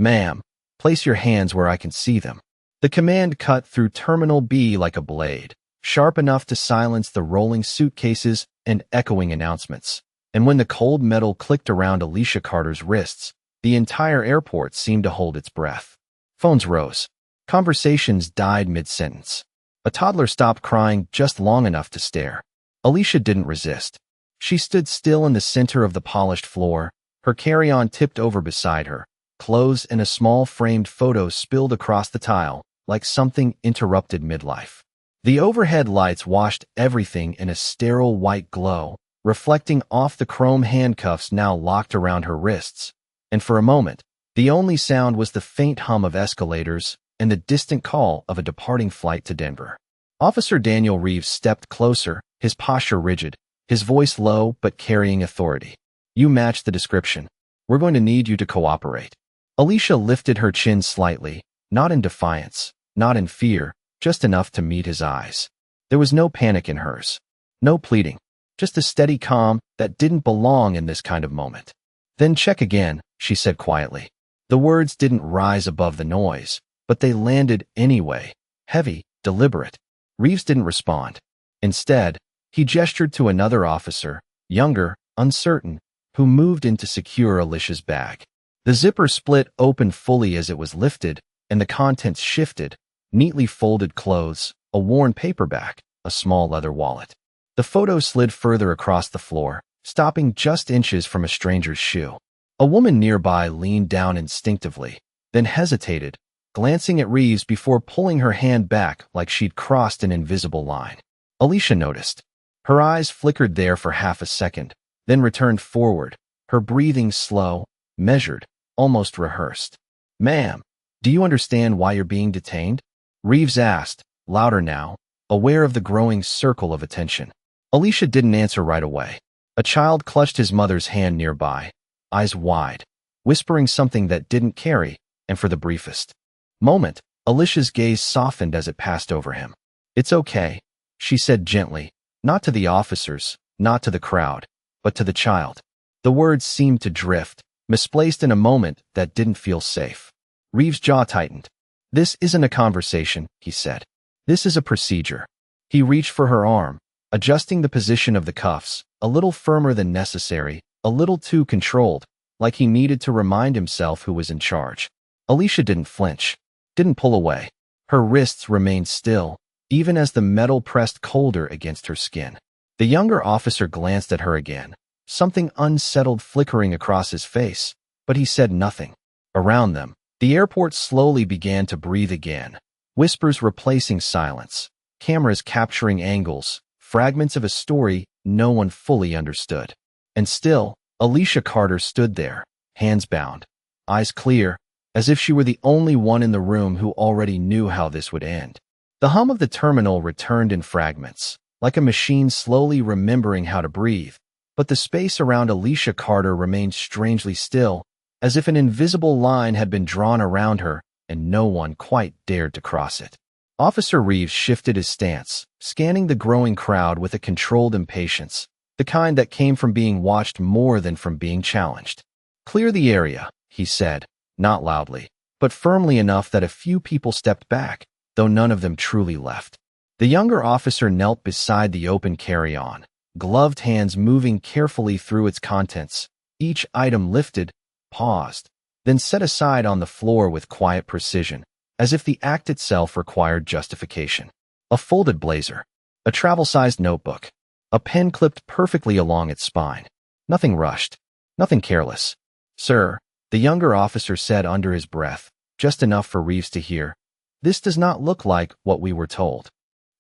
Ma'am, place your hands where I can see them. The command cut through Terminal B like a blade, sharp enough to silence the rolling suitcases and echoing announcements. And when the cold metal clicked around Alicia Carter's wrists, the entire airport seemed to hold its breath. Phones rose. Conversations died mid-sentence. A toddler stopped crying just long enough to stare. Alicia didn't resist. She stood still in the center of the polished floor, her carry-on tipped over beside her, clothes and a small framed photo spilled across the tile, like something interrupted midlife. The overhead lights washed everything in a sterile white glow, reflecting off the chrome handcuffs now locked around her wrists. And for a moment, the only sound was the faint hum of escalators and the distant call of a departing flight to Denver. Officer Daniel Reeves stepped closer, his posture rigid, his voice low but carrying authority. You match the description. We're going to need you to cooperate. Alicia lifted her chin slightly, not in defiance, not in fear, just enough to meet his eyes. There was no panic in hers, no pleading, just a steady calm that didn't belong in this kind of moment. Then check again, she said quietly. The words didn't rise above the noise, but they landed anyway, heavy, deliberate. Reeves didn't respond. Instead, he gestured to another officer, younger, uncertain, who moved in to secure Alicia's bag. The zipper split open fully as it was lifted, and the contents shifted, neatly folded clothes, a worn paperback, a small leather wallet. The photo slid further across the floor, stopping just inches from a stranger's shoe. A woman nearby leaned down instinctively, then hesitated, glancing at Reeves before pulling her hand back like she'd crossed an invisible line. Alicia noticed. Her eyes flickered there for half a second, then returned forward, her breathing slow, measured, almost rehearsed. Ma'am, do you understand why you're being detained? Reeves asked, louder now, aware of the growing circle of attention. Alicia didn't answer right away. A child clutched his mother's hand nearby, eyes wide, whispering something that didn't carry, and for the briefest moment, Alicia's gaze softened as it passed over him. It's okay, she said gently, not to the officers, not to the crowd, but to the child. The words seemed to drift, misplaced in a moment that didn't feel safe. Reeves' jaw tightened. This isn't a conversation, he said. This is a procedure. He reached for her arm, adjusting the position of the cuffs, a little firmer than necessary, a little too controlled, like he needed to remind himself who was in charge. Alicia didn't flinch, didn't pull away. Her wrists remained still, even as the metal pressed colder against her skin. The younger officer glanced at her again, something unsettled flickering across his face, but he said nothing. Around them, the airport slowly began to breathe again, whispers replacing silence, cameras capturing angles, fragments of a story no one fully understood. And still, Alicia Carter stood there, hands bound, eyes clear, as if she were the only one in the room who already knew how this would end. The hum of the terminal returned in fragments, like a machine slowly remembering how to breathe, but the space around Alicia Carter remained strangely still, as if an invisible line had been drawn around her and no one quite dared to cross it. Officer Reeves shifted his stance, scanning the growing crowd with a controlled impatience, the kind that came from being watched more than from being challenged. Clear the area, he said, not loudly, but firmly enough that a few people stepped back, though none of them truly left. The younger officer knelt beside the open carry-on, gloved hands moving carefully through its contents, each item lifted, paused, then set aside on the floor with quiet precision, as if the act itself required justification. A folded blazer, a travel-sized notebook, a pen clipped perfectly along its spine. Nothing rushed, nothing careless. Sir, the younger officer said under his breath, just enough for Reeves to hear, this does not look like what we were told.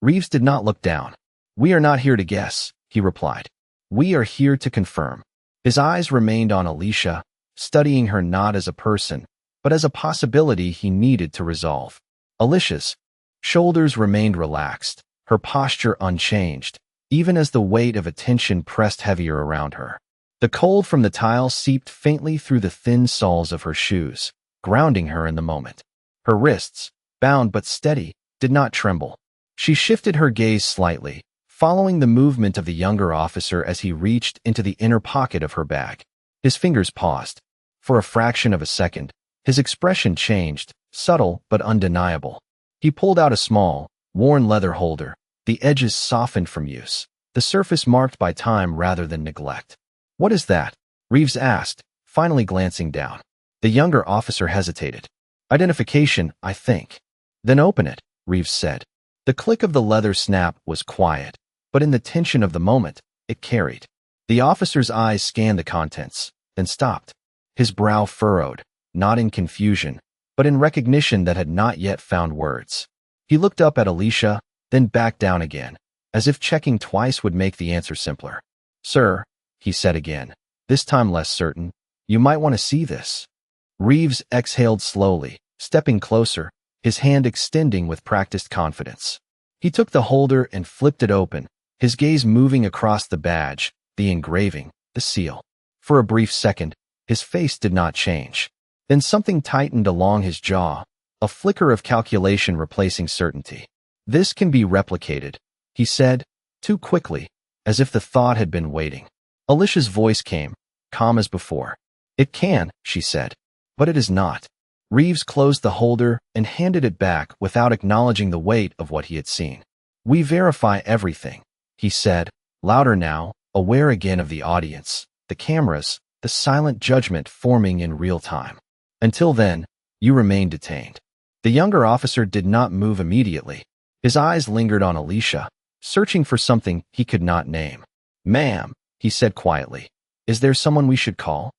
Reeves did not look down. We are not here to guess, he replied. We are here to confirm. His eyes remained on Alicia, studying her not as a person, but as a possibility he needed to resolve. Alicia's shoulders remained relaxed, her posture unchanged, even as the weight of attention pressed heavier around her. The cold from the tile seeped faintly through the thin soles of her shoes, grounding her in the moment. Her wrists, bound but steady, did not tremble. She shifted her gaze slightly, following the movement of the younger officer as he reached into the inner pocket of her bag. His fingers paused. For a fraction of a second, His expression changed, subtle but undeniable. He pulled out a small, worn leather holder, the edges softened from use, the surface marked by time rather than neglect. "What is that?" Reeves asked, finally glancing down. The younger officer hesitated. "Identification, I think." "Then open it," Reeves said. The click of the leather snap was quiet, but in the tension of the moment, it carried. The officer's eyes scanned the contents, then stopped. His brow furrowed, not in confusion, but in recognition that had not yet found words. He looked up at Alicia, then back down again, as if checking twice would make the answer simpler. "Sir," he said again, this time less certain, "you might want to see this." Reeves exhaled slowly, stepping closer, his hand extending with practiced confidence. He took the holder and flipped it open, his gaze moving across the badge, the engraving, the seal. For a brief second, his face did not change. Then something tightened along his jaw, a flicker of calculation replacing certainty. "This can be replicated," he said, too quickly, as if the thought had been waiting. Alicia's voice came, calm as before. "It can," she said, "but it is not." Reeves closed the holder and handed it back without acknowledging the weight of what he had seen. "We verify everything," he said, louder now, aware again of the audience, the cameras, the silent judgment forming in real time. "Until then, you remain detained." The younger officer did not move immediately. His eyes lingered on Alicia, searching for something he could not name. "Ma'am," he said quietly, "is there someone we should call?"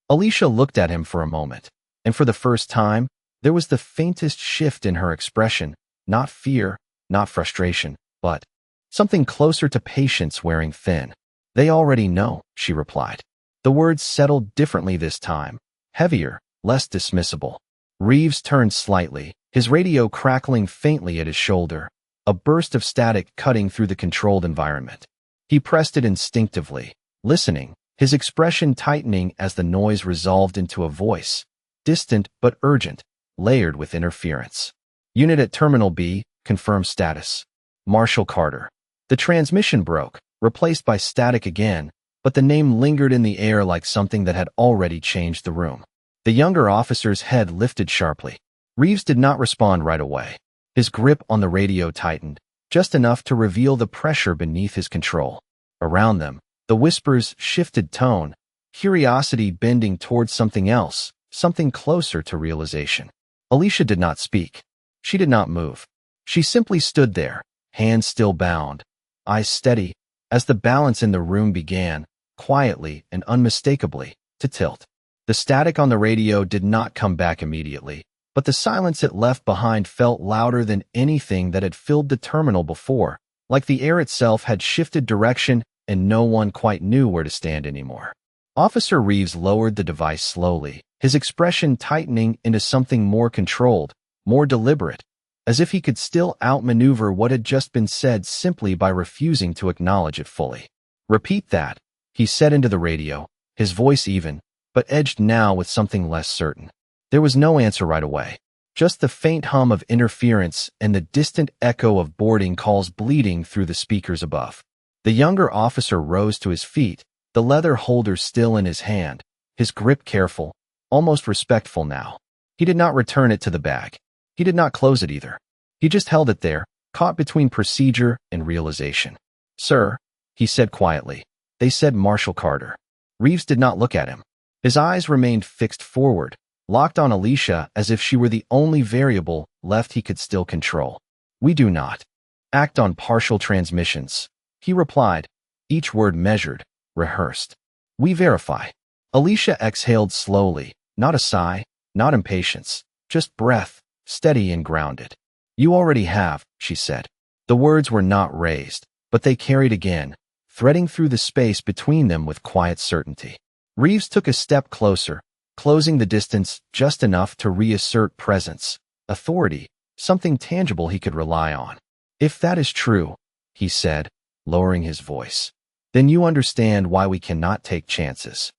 Alicia looked at him for a moment, and for the first time, there was the faintest shift in her expression, not fear, not frustration, but something closer to patience wearing thin. "They already know," she replied. The words settled differently this time, heavier, less dismissible. Reeves turned slightly, his radio crackling faintly at his shoulder, a burst of static cutting through the controlled environment. He pressed it instinctively, listening, his expression tightening as the noise resolved into a voice, distant but urgent, layered with interference. "Unit at Terminal B, confirm status. Marshal Carter." The transmission broke, replaced by static again, but the name lingered in the air like something that had already changed the room. The younger officer's head lifted sharply. Reeves did not respond right away. His grip on the radio tightened, just enough to reveal the pressure beneath his control. Around them, the whispers shifted tone, curiosity bending towards something else, something closer to realization. Alicia did not speak. She did not move. She simply stood there, hands still bound, eyes steady, as the balance in the room began, quietly and unmistakably, to tilt. The static on the radio did not come back immediately, but the silence it left behind felt louder than anything that had filled the terminal before, like the air itself had shifted direction and no one quite knew where to stand anymore. Officer Reeves lowered the device slowly, his expression tightening into something more controlled, more deliberate, as if he could still outmaneuver what had just been said simply by refusing to acknowledge it fully. "Repeat that," he said into the radio, his voice even, but edged now with something less certain. There was no answer right away, just the faint hum of interference and the distant echo of boarding calls bleeding through the speakers above. The younger officer rose to his feet, the leather holder still in his hand, his grip careful, almost respectful now. He did not return it to the bag. He did not close it either. He just held it there, caught between procedure and realization. "Sir," he said quietly, "they said Marshal Carter." Reeves did not look at him. His eyes remained fixed forward, locked on Alicia as if she were the only variable left he could still control. "We do not act on partial transmissions," he replied, each word measured, rehearsed. "We verify." Alicia exhaled slowly, not a sigh, not impatience, just breath, steady and grounded. "You already have," she said. The words were not raised, but they carried again, threading through the space between them with quiet certainty. Reeves took a step closer, closing the distance just enough to reassert presence, authority, something tangible he could rely on. "If that is true," he said, lowering his voice, "then you understand why we cannot take chances."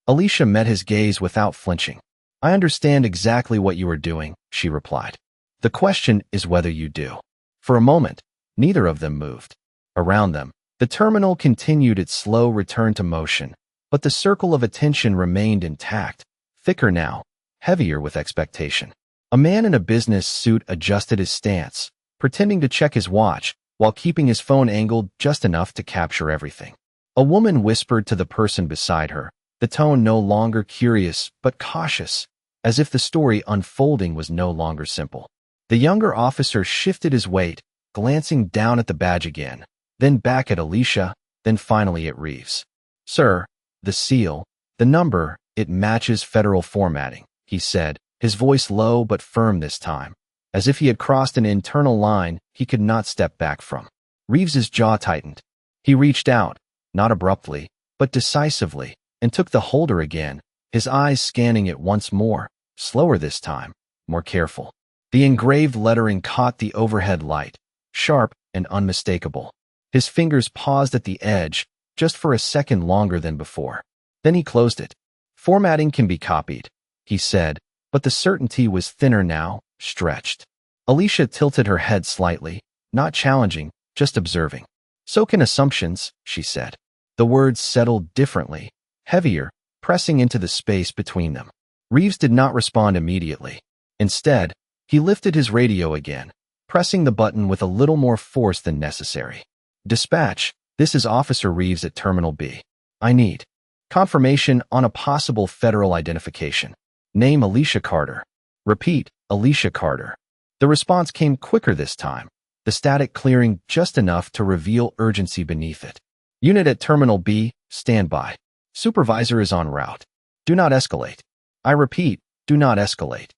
Alicia met his gaze without flinching. "I understand exactly what you are doing," she replied. "The question is whether you do." For a moment, neither of them moved. Around them, the terminal continued its slow return to motion, but the circle of attention remained intact, thicker now, heavier with expectation. A man in a business suit adjusted his stance, pretending to check his watch while keeping his phone angled just enough to capture everything. A woman whispered to the person beside her, the tone no longer curious but cautious, as if the story unfolding was no longer simple. The younger officer shifted his weight, glancing down at the badge again, then back at Alicia, then finally at Reeves. "Sir, the seal, the number, it matches federal formatting," he said, his voice low but firm this time, as if he had crossed an internal line he could not step back from. Reeves's jaw tightened. He reached out, not abruptly, but decisively, and took the holder again, his eyes scanning it once more, slower this time, more careful. The engraved lettering caught the overhead light, sharp and unmistakable. His fingers paused at the edge, just for a second longer than before. Then he closed it. "Formatting can be copied," he said, but the certainty was thinner now, stretched. Alicia tilted her head slightly, not challenging, just observing. "So can assumptions," she said. The words settled differently, heavier, pressing into the space between them. Reeves did not respond immediately. Instead, he lifted his radio again, pressing the button with a little more force than necessary. "Dispatch, this is Officer Reeves at Terminal B. I need confirmation on a possible federal identification. Name Alicia Carter. Repeat, Alicia Carter." The response came quicker this time, the static clearing just enough to reveal urgency beneath it. "Unit at Terminal B, stand by. Supervisor is en route. Do not escalate. I repeat, do not escalate."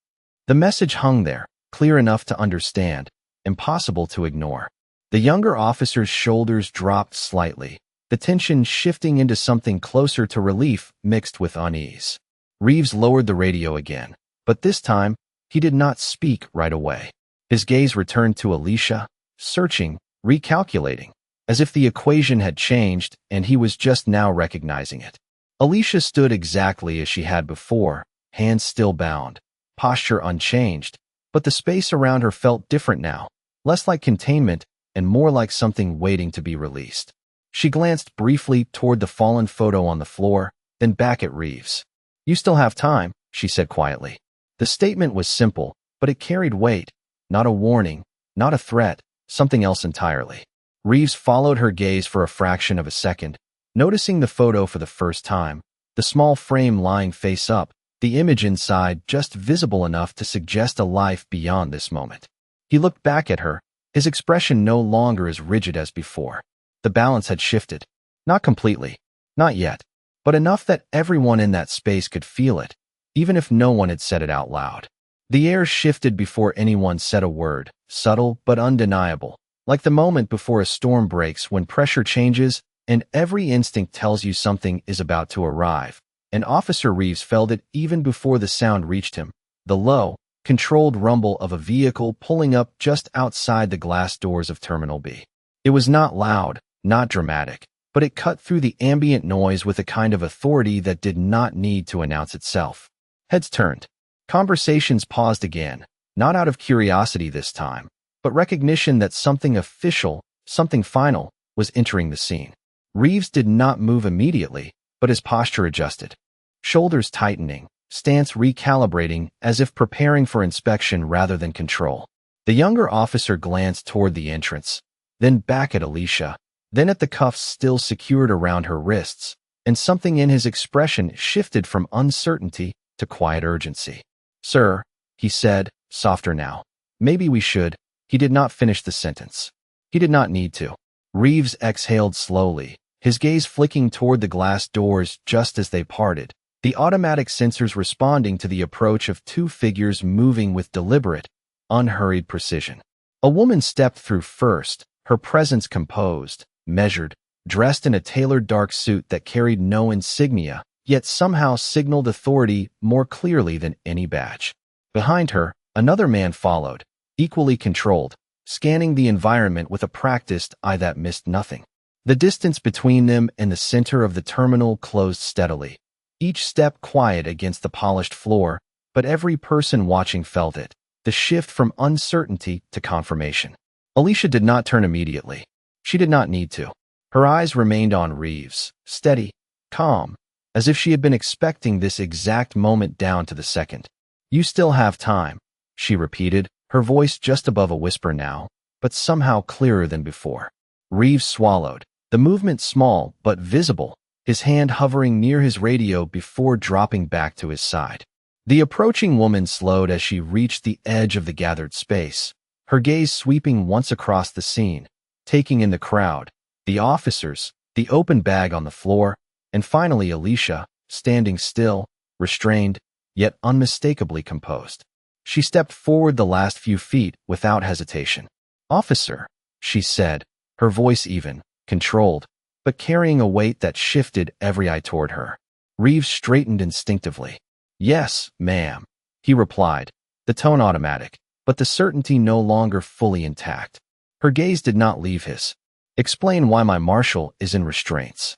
The message hung there, clear enough to understand, impossible to ignore. The younger officer's shoulders dropped slightly, the tension shifting into something closer to relief mixed with unease. Reeves lowered the radio again, but this time, he did not speak right away. His gaze returned to Alicia, searching, recalculating, as if the equation had changed and he was just now recognizing it. Alicia stood exactly as she had before, hands still bound, posture unchanged, but the space around her felt different now, less like containment and more like something waiting to be released. She glanced briefly toward the fallen photo on the floor, then back at Reeves. "You still have time," she said quietly. The statement was simple, but it carried weight, not a warning, not a threat, something else entirely. Reeves followed her gaze for a fraction of a second, noticing the photo for the first time, the small frame lying face up, the image inside just visible enough to suggest a life beyond this moment. He looked back at her, his expression no longer as rigid as before. The balance had shifted. Not completely. Not yet. But enough that everyone in that space could feel it, even if no one had said it out loud. The air shifted before anyone said a word, subtle but undeniable, like the moment before a storm breaks when pressure changes and every instinct tells you something is about to arrive. And Officer Reeves felt it even before the sound reached him, the low, controlled rumble of a vehicle pulling up just outside the glass doors of Terminal B. It was not loud, not dramatic, but it cut through the ambient noise with a kind of authority that did not need to announce itself. Heads turned. Conversations paused again, not out of curiosity this time, but recognition that something official, something final, was entering the scene. Reeves did not move immediately, but his posture adjusted. Shoulders tightening, stance recalibrating as if preparing for inspection rather than control. The younger officer glanced toward the entrance, then back at Alicia, then at the cuffs still secured around her wrists, and something in his expression shifted from uncertainty to quiet urgency. "Sir," he said, softer now. "Maybe we should." He did not finish the sentence. He did not need to. Reeves exhaled slowly, his gaze flicking toward the glass doors just as they parted, the automatic sensors responding to the approach of two figures moving with deliberate, unhurried precision. A woman stepped through first, her presence composed, measured, dressed in a tailored dark suit that carried no insignia, yet somehow signaled authority more clearly than any badge. Behind her, another man followed, equally controlled, scanning the environment with a practiced eye that missed nothing. The distance between them and the center of the terminal closed steadily, each step quiet against the polished floor, but every person watching felt it, the shift from uncertainty to confirmation. Alicia did not turn immediately. She did not need to. Her eyes remained on Reeves, steady, calm, as if she had been expecting this exact moment down to the second. You still have time, she repeated, her voice just above a whisper now, but somehow clearer than before. Reeves swallowed, the movement small but visible, his hand hovering near his radio before dropping back to his side. The approaching woman slowed as she reached the edge of the gathered space, her gaze sweeping once across the scene, taking in the crowd, the officers, the open bag on the floor, and finally Alicia, standing still, restrained, yet unmistakably composed. She stepped forward the last few feet without hesitation. "Officer," she said, her voice even, controlled, but carrying a weight that shifted every eye toward her. Reeves straightened instinctively. "Yes, ma'am," he replied, the tone automatic, but the certainty no longer fully intact. Her gaze did not leave his. "Explain why my Marshal is in restraints."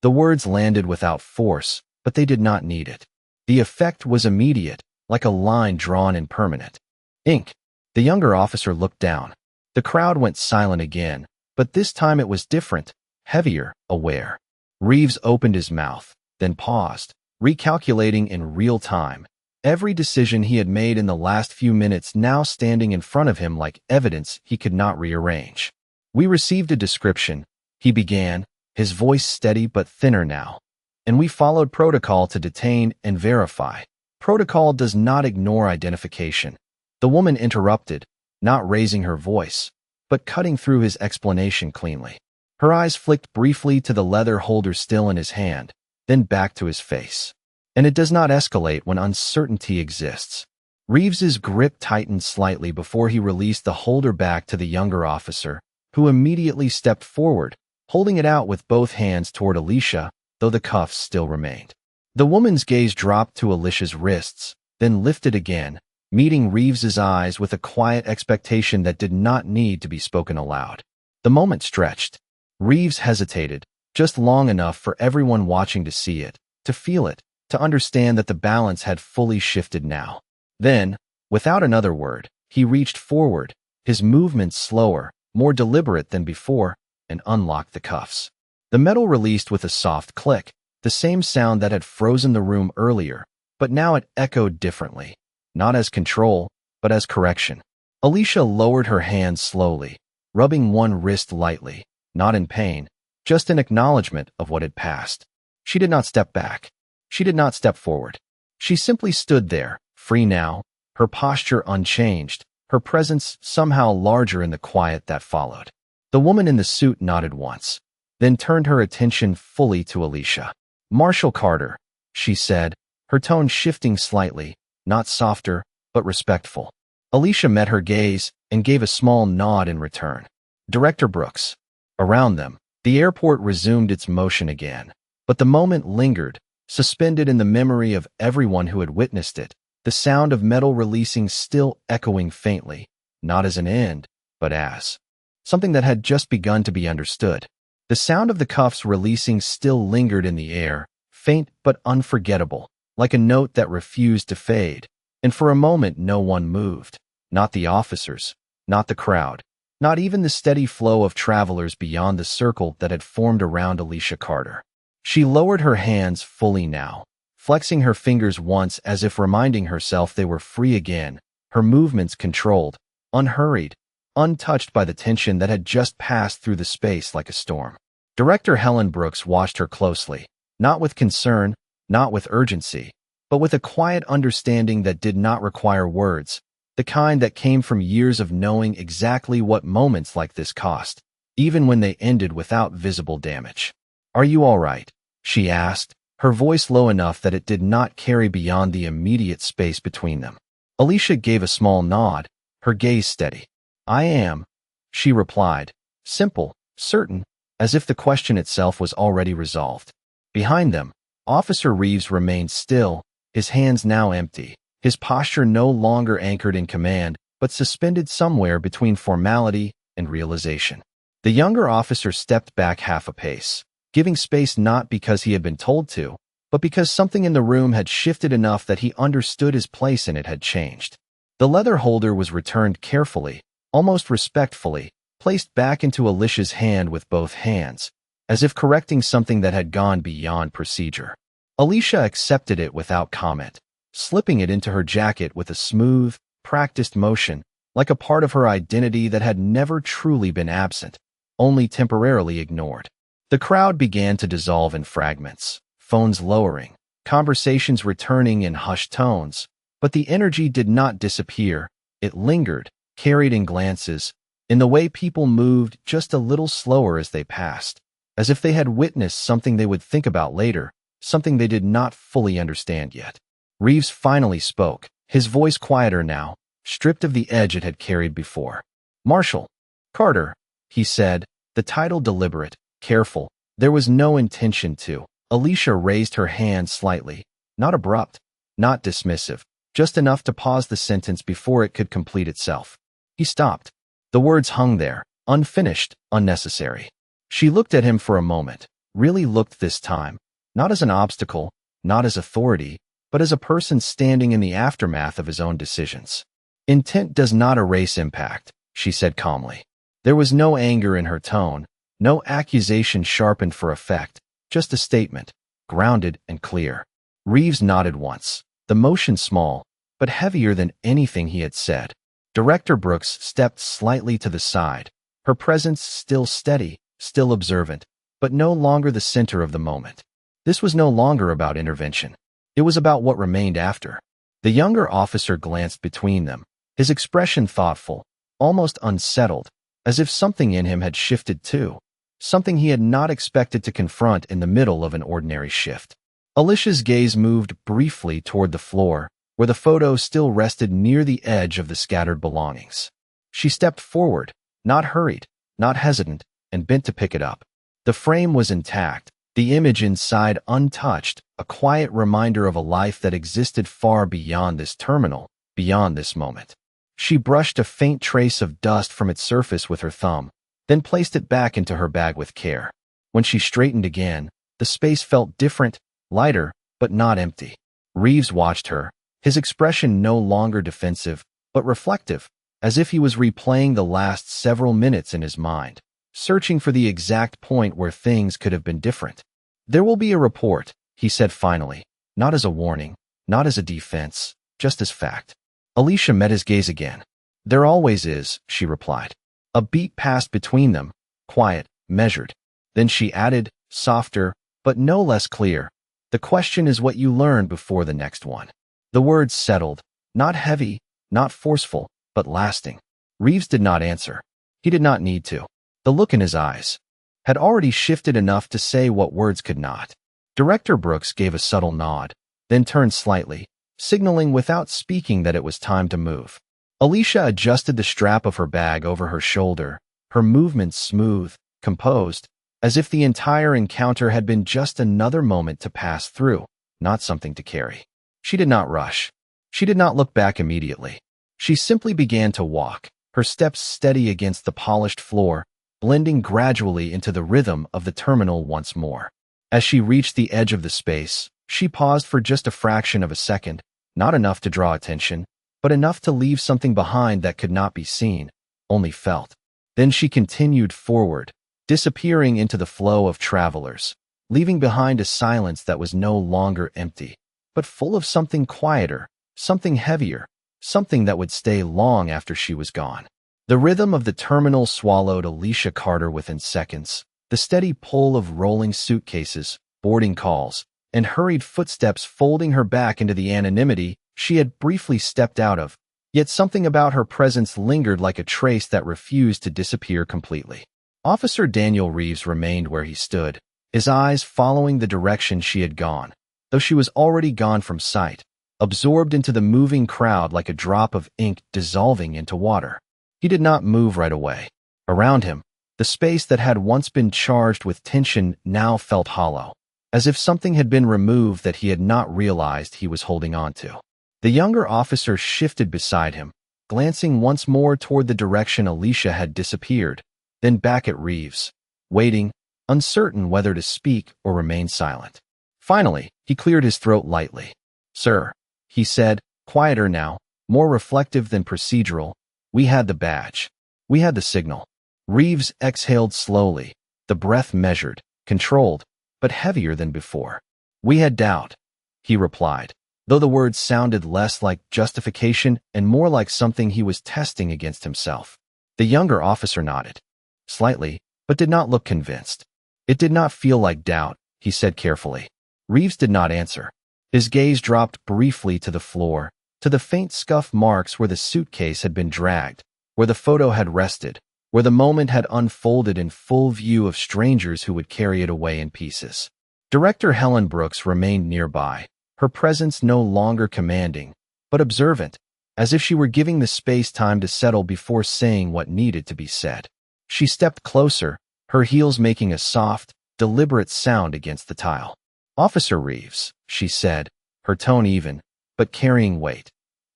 The words landed without force, but they did not need it. The effect was immediate, like a line drawn in permanent ink. The younger officer looked down. The crowd went silent again, but this time it was different, heavier, aware. Reeves opened his mouth, then paused, recalculating in real time, every decision he had made in the last few minutes now standing in front of him like evidence he could not rearrange. "We received a description," he began, his voice steady but thinner now, "and we followed protocol to detain and verify. Protocol does not ignore identification." The woman interrupted, not raising her voice, but cutting through his explanation cleanly. Her eyes flicked briefly to the leather holder still in his hand, then back to his face. "And it does not escalate when uncertainty exists." Reeves's grip tightened slightly before he released the holder back to the younger officer, who immediately stepped forward, holding it out with both hands toward Alicia, though the cuffs still remained. The woman's gaze dropped to Alicia's wrists, then lifted again, meeting Reeves's eyes with a quiet expectation that did not need to be spoken aloud. The moment stretched. Reeves hesitated, just long enough for everyone watching to see it, to feel it, to understand that the balance had fully shifted now. Then, without another word, he reached forward, his movements slower, more deliberate than before, and unlocked the cuffs. The metal released with a soft click, the same sound that had frozen the room earlier, but now it echoed differently, not as control, but as correction. Alicia lowered her hand slowly, rubbing one wrist lightly, not in pain, just in acknowledgement of what had passed. She did not step back. She did not step forward. She simply stood there, free now, her posture unchanged, her presence somehow larger in the quiet that followed. The woman in the suit nodded once, then turned her attention fully to Alicia. "Marshal Carter," she said, her tone shifting slightly, not softer, but respectful. Alicia met her gaze and gave a small nod in return. "Director Brooks." Around them, the airport resumed its motion again, but the moment lingered, suspended in the memory of everyone who had witnessed it, the sound of metal releasing still echoing faintly, not as an end, but as something that had just begun to be understood. The sound of the cuffs releasing still lingered in the air, faint but unforgettable, like a note that refused to fade, and for a moment no one moved, not the officers, not the crowd, not even the steady flow of travelers beyond the circle that had formed around Alicia Carter. She lowered her hands fully now, flexing her fingers once as if reminding herself they were free again, her movements controlled, unhurried, untouched by the tension that had just passed through the space like a storm. Director Helen Brooks watched her closely, not with concern, not with urgency, but with a quiet understanding that did not require words, the kind that came from years of knowing exactly what moments like this cost, even when they ended without visible damage. "Are you all right?" she asked, her voice low enough that it did not carry beyond the immediate space between them. Alicia gave a small nod, her gaze steady. "I am," she replied, simple, certain, as if the question itself was already resolved. Behind them, Officer Reeves remained still, his hands now empty, his posture no longer anchored in command, but suspended somewhere between formality and realization. The younger officer stepped back half a pace, giving space not because he had been told to, but because something in the room had shifted enough that he understood his place in it had changed. The leather holder was returned carefully, almost respectfully, placed back into Alicia's hand with both hands, as if correcting something that had gone beyond procedure. Alicia accepted it without comment, slipping it into her jacket with a smooth, practiced motion, like a part of her identity that had never truly been absent, only temporarily ignored. The crowd began to dissolve in fragments, phones lowering, conversations returning in hushed tones, but the energy did not disappear. It lingered, carried in glances, in the way people moved just a little slower as they passed, as if they had witnessed something they would think about later, something they did not fully understand yet. Reeves finally spoke, his voice quieter now, stripped of the edge it had carried before. "Marshal. Carter," he said, the title deliberate, careful. There was no intention to. Alicia raised her hand slightly, not abrupt, not dismissive, just enough to pause the sentence before it could complete itself. He stopped. The words hung there, unfinished, unnecessary. She looked at him for a moment, really looked this time, not as an obstacle, not as authority, but as a person standing in the aftermath of his own decisions. "Intent does not erase impact," she said calmly. There was no anger in her tone, no accusation sharpened for effect, just a statement, grounded and clear. Reeves nodded once, the motion small, but heavier than anything he had said. Director Brooks stepped slightly to the side, her presence still steady, still observant, but no longer the center of the moment. This was no longer about intervention. It was about what remained after. The younger officer glanced between them, his expression thoughtful, almost unsettled, as if something in him had shifted too, something he had not expected to confront in the middle of an ordinary shift. Alicia's gaze moved briefly toward the floor, where the photo still rested near the edge of the scattered belongings. She stepped forward, not hurried, not hesitant, and bent to pick it up. The frame was intact, the image inside untouched, a quiet reminder of a life that existed far beyond this terminal, beyond this moment. She brushed a faint trace of dust from its surface with her thumb, then placed it back into her bag with care. When she straightened again, the space felt different, lighter, but not empty. Reeves watched her, his expression no longer defensive, but reflective, as if he was replaying the last several minutes in his mind, searching for the exact point where things could have been different. "There will be a report," he said finally, not as a warning, not as a defense, just as fact. Alicia met his gaze again. "There always is," she replied. A beat passed between them, quiet, measured. Then she added, softer, but no less clear, "The question is what you learn before the next one." The words settled, not heavy, not forceful, but lasting. Reeves did not answer. He did not need to. The look in his eyes had already shifted enough to say what words could not. Director Brooks gave a subtle nod, then turned slightly, signaling without speaking that it was time to move. Alicia adjusted the strap of her bag over her shoulder, her movements smooth, composed, as if the entire encounter had been just another moment to pass through, not something to carry. She did not rush. She did not look back immediately. She simply began to walk, her steps steady against the polished floor, blending gradually into the rhythm of the terminal once more. As she reached the edge of the space, she paused for just a fraction of a second, not enough to draw attention, but enough to leave something behind that could not be seen, only felt. Then she continued forward, disappearing into the flow of travelers, leaving behind a silence that was no longer empty, but full of something quieter, something heavier, something that would stay long after she was gone. The rhythm of the terminal swallowed Alicia Carter within seconds, the steady pull of rolling suitcases, boarding calls, and hurried footsteps folding her back into the anonymity she had briefly stepped out of, yet something about her presence lingered like a trace that refused to disappear completely. Officer Daniel Reeves remained where he stood, his eyes following the direction she had gone, though she was already gone from sight, absorbed into the moving crowd like a drop of ink dissolving into water. He did not move right away. Around him, the space that had once been charged with tension now felt hollow, as if something had been removed that he had not realized he was holding on to. The younger officer shifted beside him, glancing once more toward the direction Alicia had disappeared, then back at Reeves, waiting, uncertain whether to speak or remain silent. Finally, he cleared his throat lightly. "Sir," he said, quieter now, more reflective than procedural, "we had the badge. We had the signal." Reeves exhaled slowly, the breath measured, controlled, but heavier than before. "We had doubt," he replied, though the words sounded less like justification and more like something he was testing against himself. The younger officer nodded, slightly, but did not look convinced. It did not feel like doubt, he said carefully. Reeves did not answer. His gaze dropped briefly to the floor, to the faint scuff marks where the suitcase had been dragged, where the photo had rested, where the moment had unfolded in full view of strangers who would carry it away in pieces. Director Helen Brooks remained nearby, her presence no longer commanding, but observant, as if she were giving the space time to settle before saying what needed to be said. She stepped closer, her heels making a soft, deliberate sound against the tile. "Officer Reeves," she said, her tone even, but carrying weight.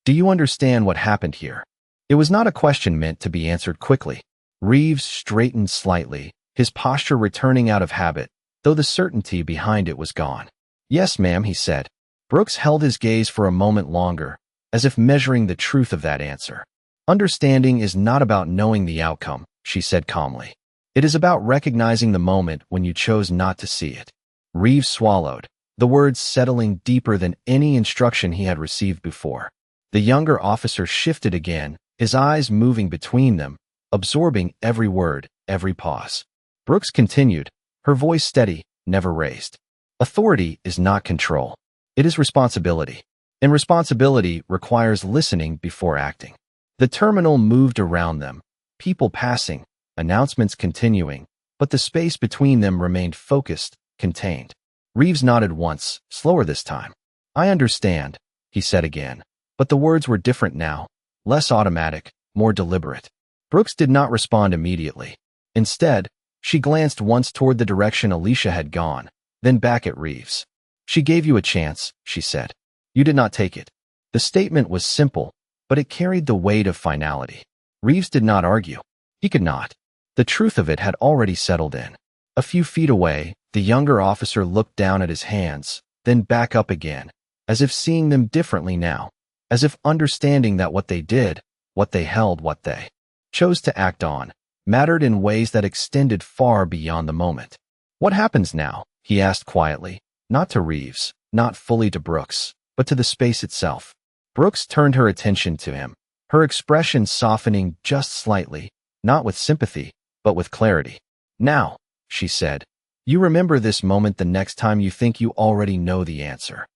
"Do you understand what happened here?" It was not a question meant to be answered quickly. Reeves straightened slightly, his posture returning out of habit, though the certainty behind it was gone. "Yes, ma'am," he said. Brooks held his gaze for a moment longer, as if measuring the truth of that answer. "Understanding is not about knowing the outcome," she said calmly. "It is about recognizing the moment when you chose not to see it." Reeves swallowed, the words settling deeper than any instruction he had received before. The younger officer shifted again, his eyes moving between them, absorbing every word, every pause. Brooks continued, her voice steady, never raised. "Authority is not control. It is responsibility. And responsibility requires listening before acting." The terminal moved around them, people passing, announcements continuing, but the space between them remained focused, contained. Reeves nodded once, slower this time. "I understand," he said again, but the words were different now, less automatic, more deliberate. Brooks did not respond immediately. Instead, she glanced once toward the direction Alicia had gone, then back at Reeves. "She gave you a chance," she said. "You did not take it." The statement was simple, but it carried the weight of finality. Reeves did not argue. He could not. The truth of it had already settled in. A few feet away, the younger officer looked down at his hands, then back up again, as if seeing them differently now, as if understanding that what they did, what they held, what they chose to act on, mattered in ways that extended far beyond the moment. "What happens now?" he asked quietly, not to Reeves, not fully to Brooks, but to the space itself. Brooks turned her attention to him, her expression softening just slightly, not with sympathy, but with clarity. "Now," she said, "you remember this moment the next time you think you already know the answer."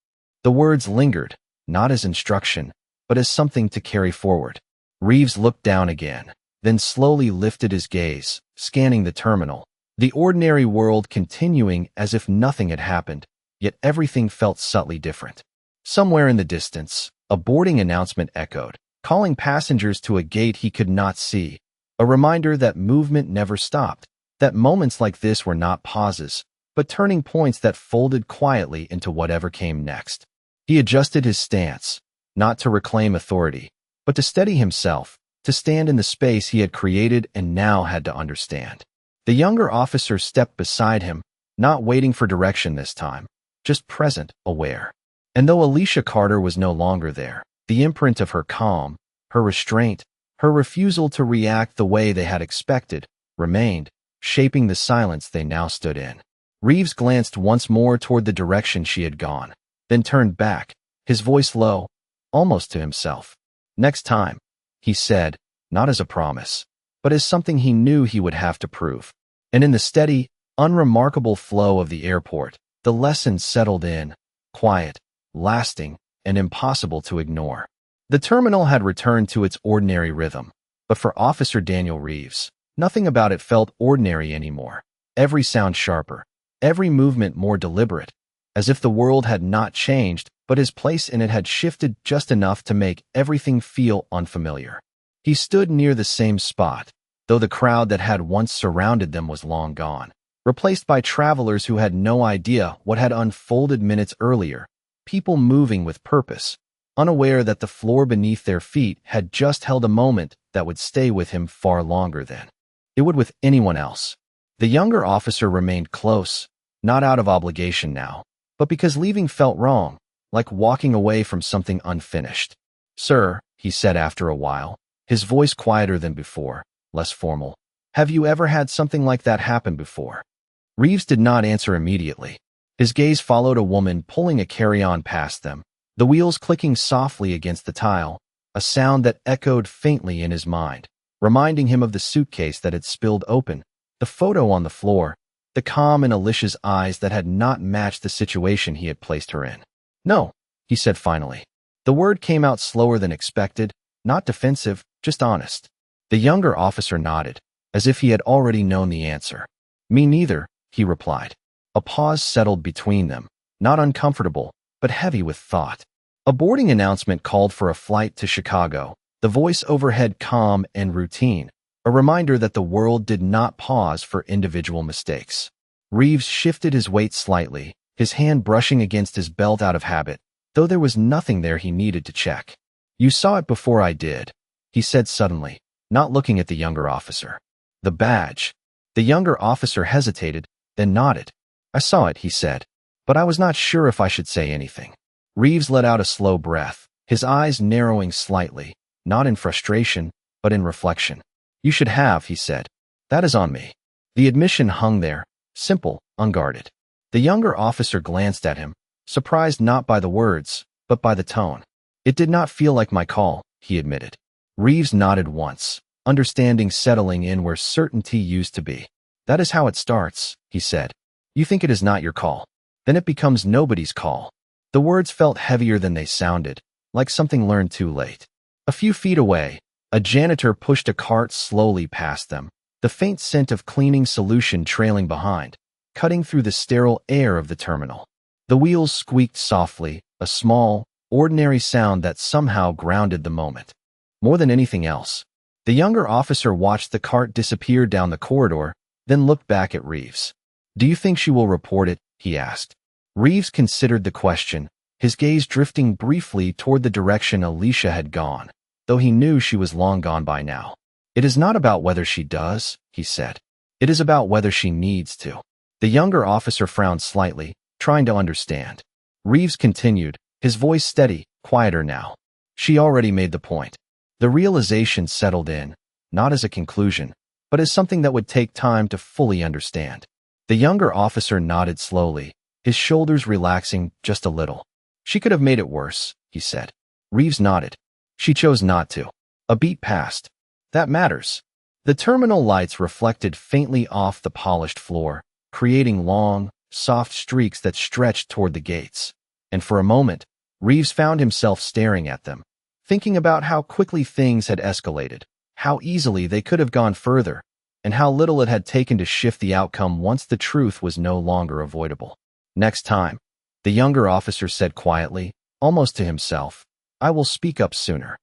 The words lingered, not as instruction, but as something to carry forward. Reeves looked down again, then slowly lifted his gaze, scanning the terminal, the ordinary world continuing as if nothing had happened, yet everything felt subtly different. Somewhere in the distance, a boarding announcement echoed, calling passengers to a gate he could not see, a reminder that movement never stopped, that moments like this were not pauses, but turning points that folded quietly into whatever came next. He adjusted his stance, not to reclaim authority, but to steady himself, to stand in the space he had created and now had to understand. The younger officer stepped beside him, not waiting for direction this time, just present, aware. And though Alicia Carter was no longer there, the imprint of her calm, her restraint, her refusal to react the way they had expected, remained, shaping the silence they now stood in. Reeves glanced once more toward the direction she had gone, then turned back, his voice low, almost to himself. "Next time," he said, not as a promise, but as something he knew he would have to prove. And in the steady, unremarkable flow of the airport, the lesson settled in, quiet, lasting, and impossible to ignore. The terminal had returned to its ordinary rhythm, but for Officer Daniel Reeves, nothing about it felt ordinary anymore. Every sound sharper, every movement more deliberate, as if the world had not changed, but his place in it had shifted just enough to make everything feel unfamiliar. He stood near the same spot, though the crowd that had once surrounded them was long gone, replaced by travelers who had no idea what had unfolded minutes earlier, people moving with purpose, unaware that the floor beneath their feet had just held a moment that would stay with him far longer than it would with anyone else. The younger officer remained close, not out of obligation now, but because leaving felt wrong, like walking away from something unfinished. "Sir," he said after a while, his voice quieter than before, less formal, "have you ever had something like that happen before?" Reeves did not answer immediately. His gaze followed a woman pulling a carry-on past them, the wheels clicking softly against the tile, a sound that echoed faintly in his mind, reminding him of the suitcase that had spilled open, the photo on the floor, the calm in Alicia's eyes that had not matched the situation he had placed her in. "No," he said finally. The word came out slower than expected, not defensive, just honest. The younger officer nodded, as if he had already known the answer. "Me neither," he replied. A pause settled between them, not uncomfortable, but heavy with thought. A boarding announcement called for a flight to Chicago, the voice overhead calm and routine, a reminder that the world did not pause for individual mistakes. Reeves shifted his weight slightly, his hand brushing against his belt out of habit, though there was nothing there he needed to check. "You saw it before I did," he said suddenly, not looking at the younger officer. "The badge." The younger officer hesitated, then nodded. "I saw it," he said, "but I was not sure if I should say anything." Reeves let out a slow breath, his eyes narrowing slightly, not in frustration, but in reflection. "You should have," he said. "That is on me." The admission hung there, simple, unguarded. The younger officer glanced at him, surprised not by the words, but by the tone. "It did not feel like my call," he admitted. Reeves nodded once, understanding settling in where certainty used to be. "That is how it starts," he said. "You think it is not your call. Then it becomes nobody's call." The words felt heavier than they sounded, like something learned too late. A few feet away, a janitor pushed a cart slowly past them, the faint scent of cleaning solution trailing behind, cutting through the sterile air of the terminal. The wheels squeaked softly, a small, ordinary sound that somehow grounded the moment. More than anything else, the younger officer watched the cart disappear down the corridor, then looked back at Reeves. "Do you think she will report it?" he asked. Reeves considered the question, his gaze drifting briefly toward the direction Alicia had gone, though he knew she was long gone by now. "It is not about whether she does," he said. "It is about whether she needs to." The younger officer frowned slightly, trying to understand. Reeves continued, his voice steady, quieter now. "She already made the point." The realization settled in, not as a conclusion, but as something that would take time to fully understand. The younger officer nodded slowly, his shoulders relaxing just a little. "She could have made it worse," he said. Reeves nodded. "She chose not to." A beat passed. "That matters." The terminal lights reflected faintly off the polished floor, creating long, soft streaks that stretched toward the gates. And for a moment, Reeves found himself staring at them, thinking about how quickly things had escalated, how easily they could have gone further, and how little it had taken to shift the outcome once the truth was no longer avoidable. "Next time," the younger officer said quietly, almost to himself, "I will speak up sooner."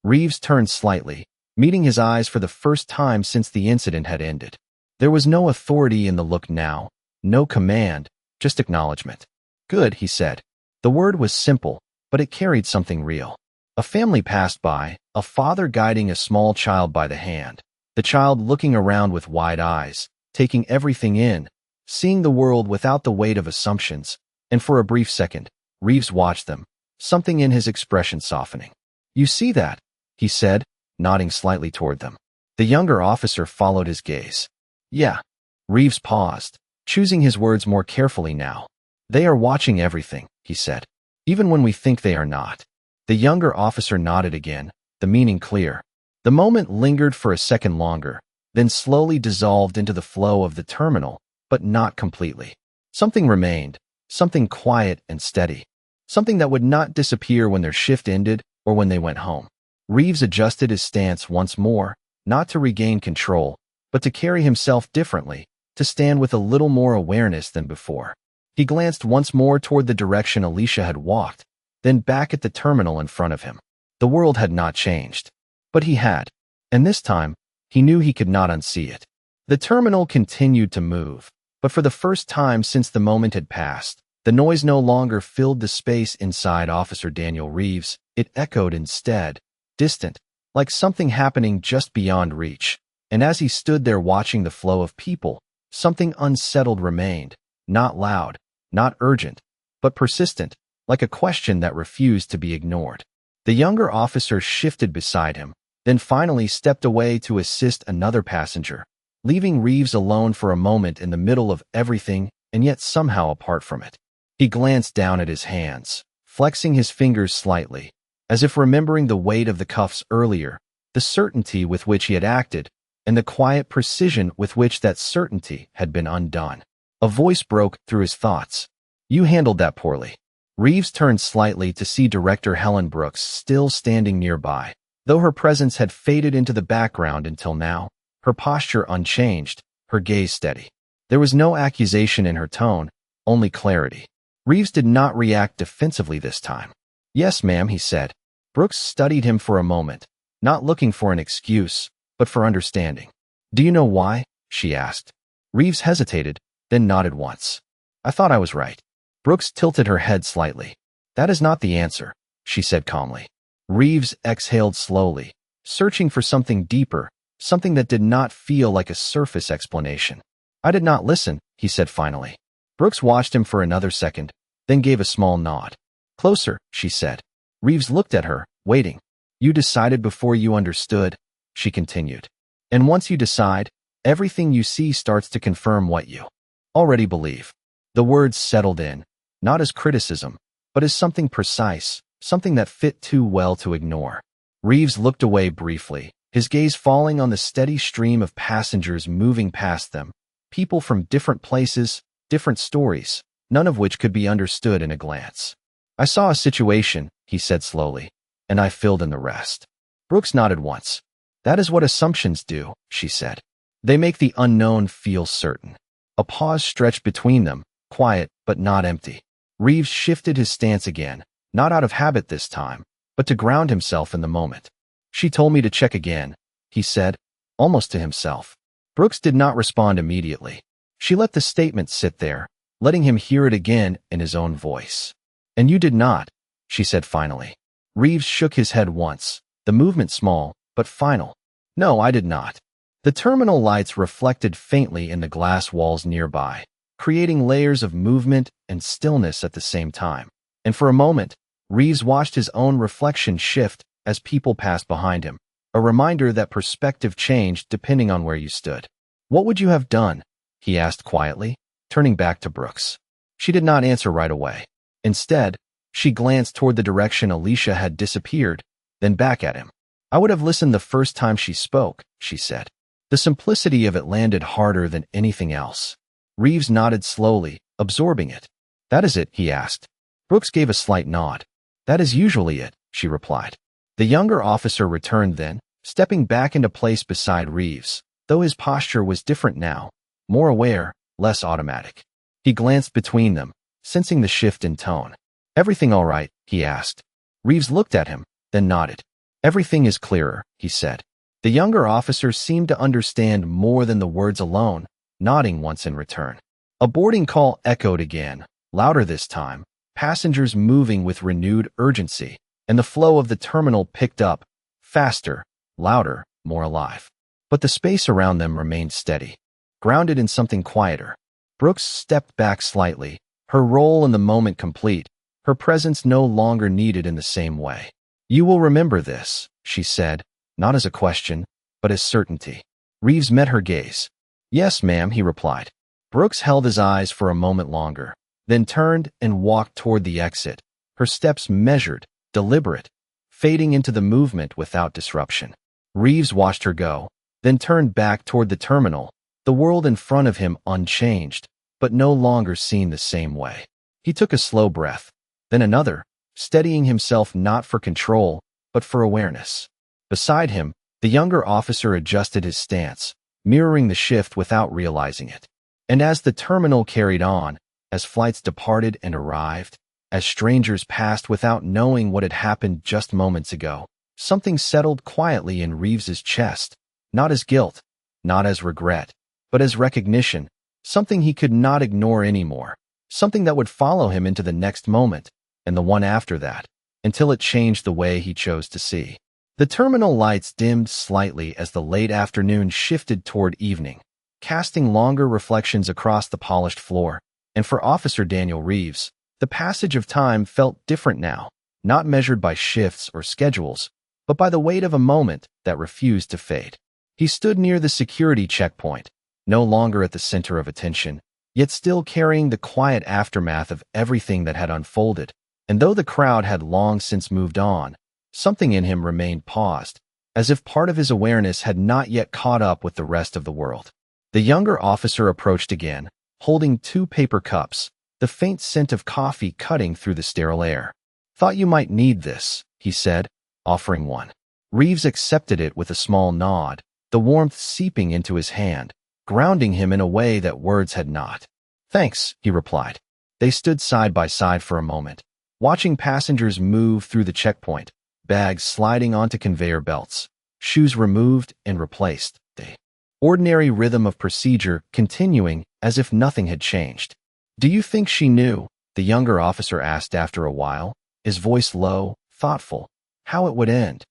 Reeves turned slightly, meeting his eyes for the first time since the incident had ended. There was no authority in the look now, no command, just acknowledgement. "Good," he said. The word was simple, but it carried something real. A family passed by, a father guiding a small child by the hand, the child looking around with wide eyes, taking everything in, seeing the world without the weight of assumptions, and for a brief second, Reeves watched them, something in his expression softening. "You see that?" he said, nodding slightly toward them. The younger officer followed his gaze. "Yeah." Reeves paused, choosing his words more carefully now. "They are watching everything," he said, "even when we think they are not." The younger officer nodded again, the meaning clear. The moment lingered for a second longer, then slowly dissolved into the flow of the terminal, but not completely. Something remained, something quiet and steady, something that would not disappear when their shift ended or when they went home. Reeves adjusted his stance once more, not to regain control, but to carry himself differently, to stand with a little more awareness than before. He glanced once more toward the direction Alicia had walked, then back at the terminal in front of him. The world had not changed, but he had, and this time, he knew he could not unsee it. The terminal continued to move, but for the first time since the moment had passed, the noise no longer filled the space inside Officer Daniel Reeves. It echoed instead, distant, like something happening just beyond reach. And as he stood there watching the flow of people, something unsettled remained, not loud, not urgent, but persistent, like a question that refused to be ignored. The younger officer shifted beside him, then finally stepped away to assist another passenger, leaving Reeves alone for a moment in the middle of everything and yet somehow apart from it. He glanced down at his hands, flexing his fingers slightly, as if remembering the weight of the cuffs earlier, the certainty with which he had acted, and the quiet precision with which that certainty had been undone. A voice broke through his thoughts. "You handled that poorly." Reeves turned slightly to see Director Helen Brooks still standing nearby. Though her presence had faded into the background until now, her posture unchanged, her gaze steady. There was no accusation in her tone, only clarity. Reeves did not react defensively this time. "Yes, ma'am," he said. Brooks studied him for a moment, not looking for an excuse, but for understanding. "Do you know why?" she asked. Reeves hesitated, then nodded once. "I thought I was right." Brooks tilted her head slightly. "That is not the answer," she said calmly. Reeves exhaled slowly, searching for something deeper, something that did not feel like a surface explanation. "I did not listen," he said finally. Brooks watched him for another second, then gave a small nod. "Closer," she said. Reeves looked at her, waiting. "You decided before you understood," she continued. "And once you decide, everything you see starts to confirm what you already believe." The words settled in, not as criticism, but as something precise, something that fit too well to ignore. Reeves looked away briefly, his gaze falling on the steady stream of passengers moving past them, people from different places, different stories, none of which could be understood in a glance. "I saw a situation," he said slowly, "and I filled in the rest." Brooks nodded once. "That is what assumptions do," she said. "They make the unknown feel certain." A pause stretched between them, quiet but not empty. Reeves shifted his stance again, not out of habit this time, but to ground himself in the moment. "She told me to check again," he said, almost to himself. Brooks did not respond immediately. She let the statement sit there, letting him hear it again in his own voice. "And you did not," she said finally. Reeves shook his head once, the movement small, but final. "No, I did not." The terminal lights reflected faintly in the glass walls nearby, creating layers of movement and stillness at the same time. And for a moment, Reeves watched his own reflection shift as people passed behind him, a reminder that perspective changed depending on where you stood. "What would you have done?" he asked quietly, turning back to Brooks. She did not answer right away. Instead, she glanced toward the direction Alicia had disappeared, then back at him. "I would have listened the first time she spoke," she said. The simplicity of it landed harder than anything else. Reeves nodded slowly, absorbing it. "That is it?" he asked. Brooks gave a slight nod. "That is usually it," she replied. The younger officer returned then, stepping back into place beside Reeves, though his posture was different now, more aware, less automatic. He glanced between them, sensing the shift in tone. "Everything all right?" he asked. Reeves looked at him, then nodded. "Everything is clearer," he said. The younger officer seemed to understand more than the words alone, nodding once in return. A boarding call echoed again, louder this time, passengers moving with renewed urgency, and the flow of the terminal picked up, faster, louder, more alive. But the space around them remained steady, grounded in something quieter. Brooks stepped back slightly, her role in the moment complete, her presence no longer needed in the same way. "You will remember this," she said, not as a question, but as certainty. Reeves met her gaze. "Yes, ma'am," he replied. Brooks held his eyes for a moment longer, then turned and walked toward the exit, her steps measured, deliberate, fading into the movement without disruption. Reeves watched her go, then turned back toward the terminal, the world in front of him unchanged, but no longer seen the same way. He took a slow breath, then another, steadying himself not for control, but for awareness. Beside him, the younger officer adjusted his stance, mirroring the shift without realizing it. And as the terminal carried on, as flights departed and arrived, as strangers passed without knowing what had happened just moments ago, something settled quietly in Reeves's chest, not as guilt, not as regret, but as recognition, something he could not ignore anymore, something that would follow him into the next moment, and the one after that, until it changed the way he chose to see. The terminal lights dimmed slightly as the late afternoon shifted toward evening, casting longer reflections across the polished floor, and for Officer Daniel Reeves, the passage of time felt different now, not measured by shifts or schedules, but by the weight of a moment that refused to fade. He stood near the security checkpoint, no longer at the center of attention, yet still carrying the quiet aftermath of everything that had unfolded, And though the crowd had long since moved on, something in him remained paused, as if part of his awareness had not yet caught up with the rest of the world. The younger officer approached again, holding 2 paper cups, the faint scent of coffee cutting through the sterile air. "Thought you might need this," he said, offering one. Reeves accepted it with a small nod, the warmth seeping into his hand, grounding him in a way that words had not. "Thanks," he replied. They stood side by side for a moment, watching passengers move through the checkpoint, bags sliding onto conveyor belts, shoes removed and replaced, the ordinary rhythm of procedure continuing as if nothing had changed. "Do you think she knew?" the younger officer asked after a while, his voice low, thoughtful, "how it would end?"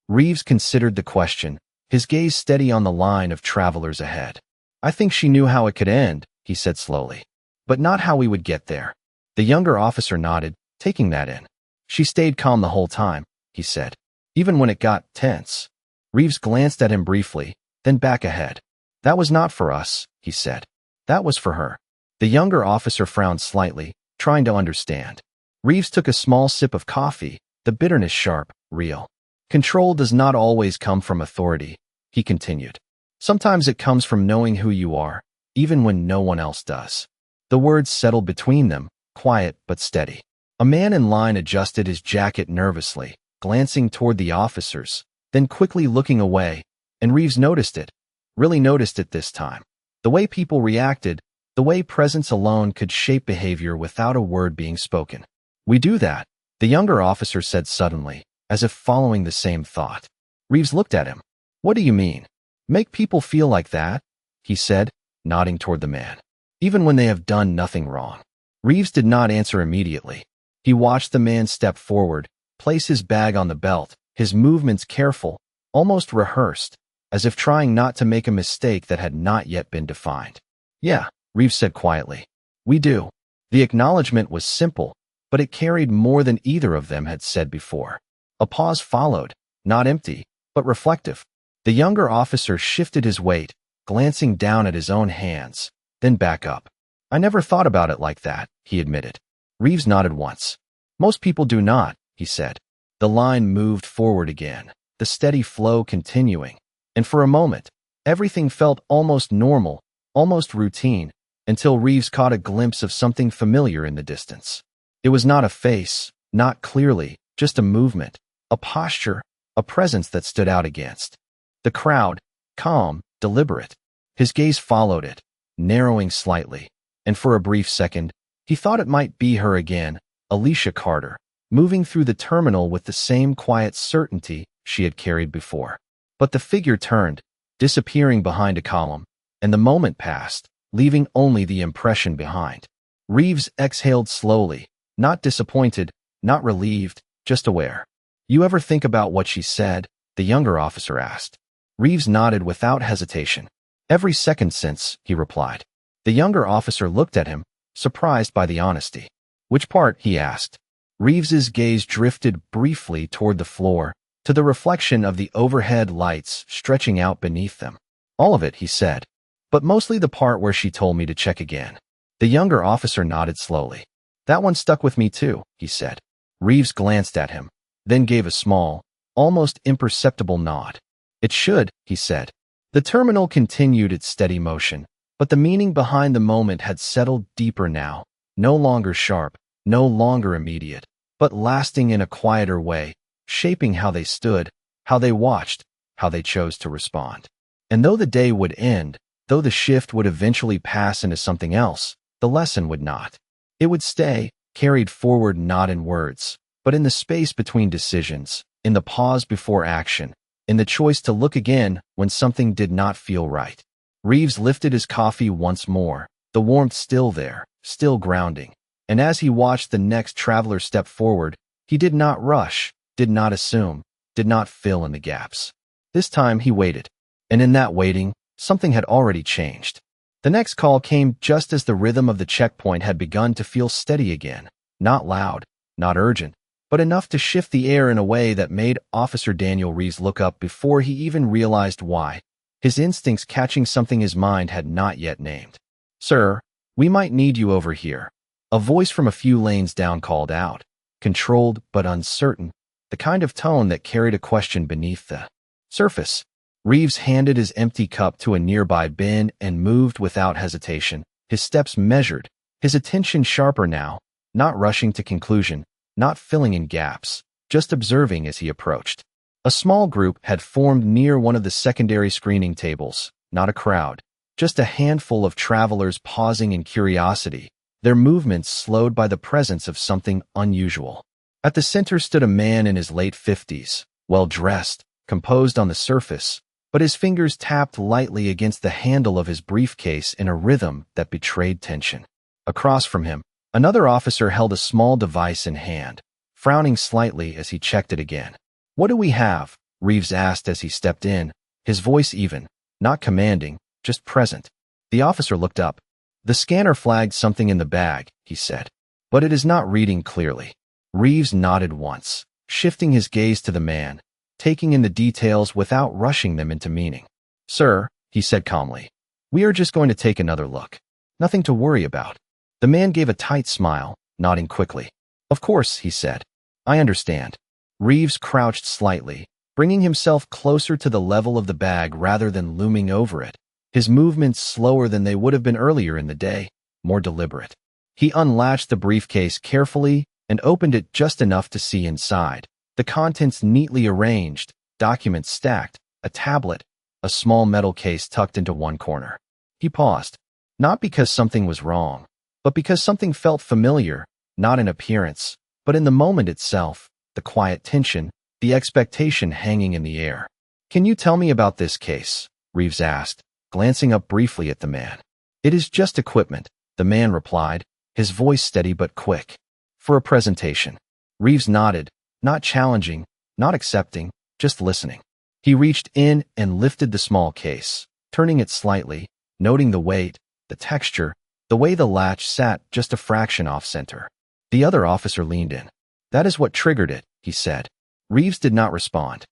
Reeves considered the question, his gaze steady on the line of travelers ahead. "I think she knew how it could end," he said slowly, "but not how we would get there." The younger officer nodded, taking that in. "She stayed calm the whole time," he said, "even when it got tense." Reeves glanced at him briefly, then back ahead. "That was not for us," he said. "That was for her." The younger officer frowned slightly, trying to understand. Reeves took a small sip of coffee, the bitterness sharp, real. "Control does not always come from authority," he continued. "Sometimes it comes from knowing who you are, even when no one else does." The words settled between them, quiet but steady. A man in line adjusted his jacket nervously, glancing toward the officers, then quickly looking away, and Reeves noticed it, really noticed it this time. The way people reacted, the way presence alone could shape behavior without a word being spoken. "We do that," the younger officer said suddenly, as if following the same thought. Reeves looked at him. "What do you mean?" "Make people feel like that," he said, nodding toward the man, "even when they have done nothing wrong." Reeves did not answer immediately. He watched the man step forward, place his bag on the belt, his movements careful, almost rehearsed, as if trying not to make a mistake that had not yet been defined. "Yeah," Reeves said quietly. "We do." The acknowledgement was simple, but it carried more than either of them had said before. A pause followed, not empty, but reflective. The younger officer shifted his weight, glancing down at his own hands, then back up. "I never thought about it like that," he admitted. Reeves nodded once. "Most people do not," he said. The line moved forward again, the steady flow continuing, and for a moment, everything felt almost normal, almost routine, until Reeves caught a glimpse of something familiar in the distance. It was not a face, not clearly, just a movement, a posture, a presence that stood out against the crowd, calm, deliberate. His gaze followed it, narrowing slightly, and for a brief second, he thought it might be her again, Alicia Carter, moving through the terminal with the same quiet certainty she had carried before. But the figure turned, disappearing behind a column, and the moment passed, leaving only the impression behind. Reeves exhaled slowly, not disappointed, not relieved, just aware. "You ever think about what she said?" the younger officer asked. Reeves nodded without hesitation. "Every second since," he replied. The younger officer looked at him, surprised by the honesty. "Which part?" he asked. Reeves's gaze drifted briefly toward the floor, to the reflection of the overhead lights stretching out beneath them. "All of it," he said, "but mostly the part where she told me to check again." The younger officer nodded slowly. "That one stuck with me too," he said. Reeves glanced at him, then gave a small, almost imperceptible nod. "It should," he said. The terminal continued its steady motion, but the meaning behind the moment had settled deeper now, no longer sharp, no longer immediate, but lasting in a quieter way, shaping how they stood, how they watched, how they chose to respond. And though the day would end, though the shift would eventually pass into something else, the lesson would not. It would stay, carried forward not in words, but in the space between decisions, in the pause before action, in the choice to look again when something did not feel right. Reeves lifted his coffee once more, the warmth still there, still grounding. And as he watched the next traveler step forward, he did not rush, did not assume, did not fill in the gaps. This time he waited, and in that waiting, something had already changed. The next call came just as the rhythm of the checkpoint had begun to feel steady again, not loud, not urgent, but enough to shift the air in a way that made Officer Daniel Reeves look up before he even realized why, his instincts catching something his mind had not yet named. "Sir, we might need you over here," a voice from a few lanes down called out. controlled but uncertain, the kind of tone that carried a question beneath the surface. Reeves handed his empty cup to a nearby bin and moved without hesitation, his steps measured, his attention sharper now, not rushing to conclusion, not filling in gaps, just observing as he approached. A small group had formed near one of the secondary screening tables, not a crowd, just a handful of travelers pausing in curiosity, their movements slowed by the presence of something unusual. At the center stood a man in his late 50s, well-dressed, composed on the surface, but his fingers tapped lightly against the handle of his briefcase in a rhythm that betrayed tension. Across from him, another officer held a small device in hand, frowning slightly as he checked it again. "What do we have?" Reeves asked as he stepped in, his voice even, not commanding, just present. The officer looked up. "The scanner flagged something in the bag," he said, "but it is not reading clearly." Reeves nodded once, shifting his gaze to the man, taking in the details without rushing them into meaning. "Sir," he said calmly, "we are just going to take another look. Nothing to worry about." The man gave a tight smile, nodding quickly. "Of course," he said. "I understand." Reeves crouched slightly, bringing himself closer to the level of the bag rather than looming over it, his movements slower than they would have been earlier in the day, more deliberate. He unlatched the briefcase carefully and opened it just enough to see inside. The contents neatly arranged, documents stacked, a tablet, a small metal case tucked into one corner. He paused, not because something was wrong, but because something felt familiar, not in appearance, but in the moment itself, the quiet tension, the expectation hanging in the air. "Can you tell me about this case?" Reeves asked, glancing up briefly at the man. "It is just equipment," the man replied, his voice steady but quick. "For a presentation." Reeves nodded, not challenging, not accepting, just listening. He reached in and lifted the small case, turning it slightly, noting the weight, the texture, the way the latch sat just a fraction off-center. The other officer leaned in. "That is what triggered it," he said. Reeves did not respond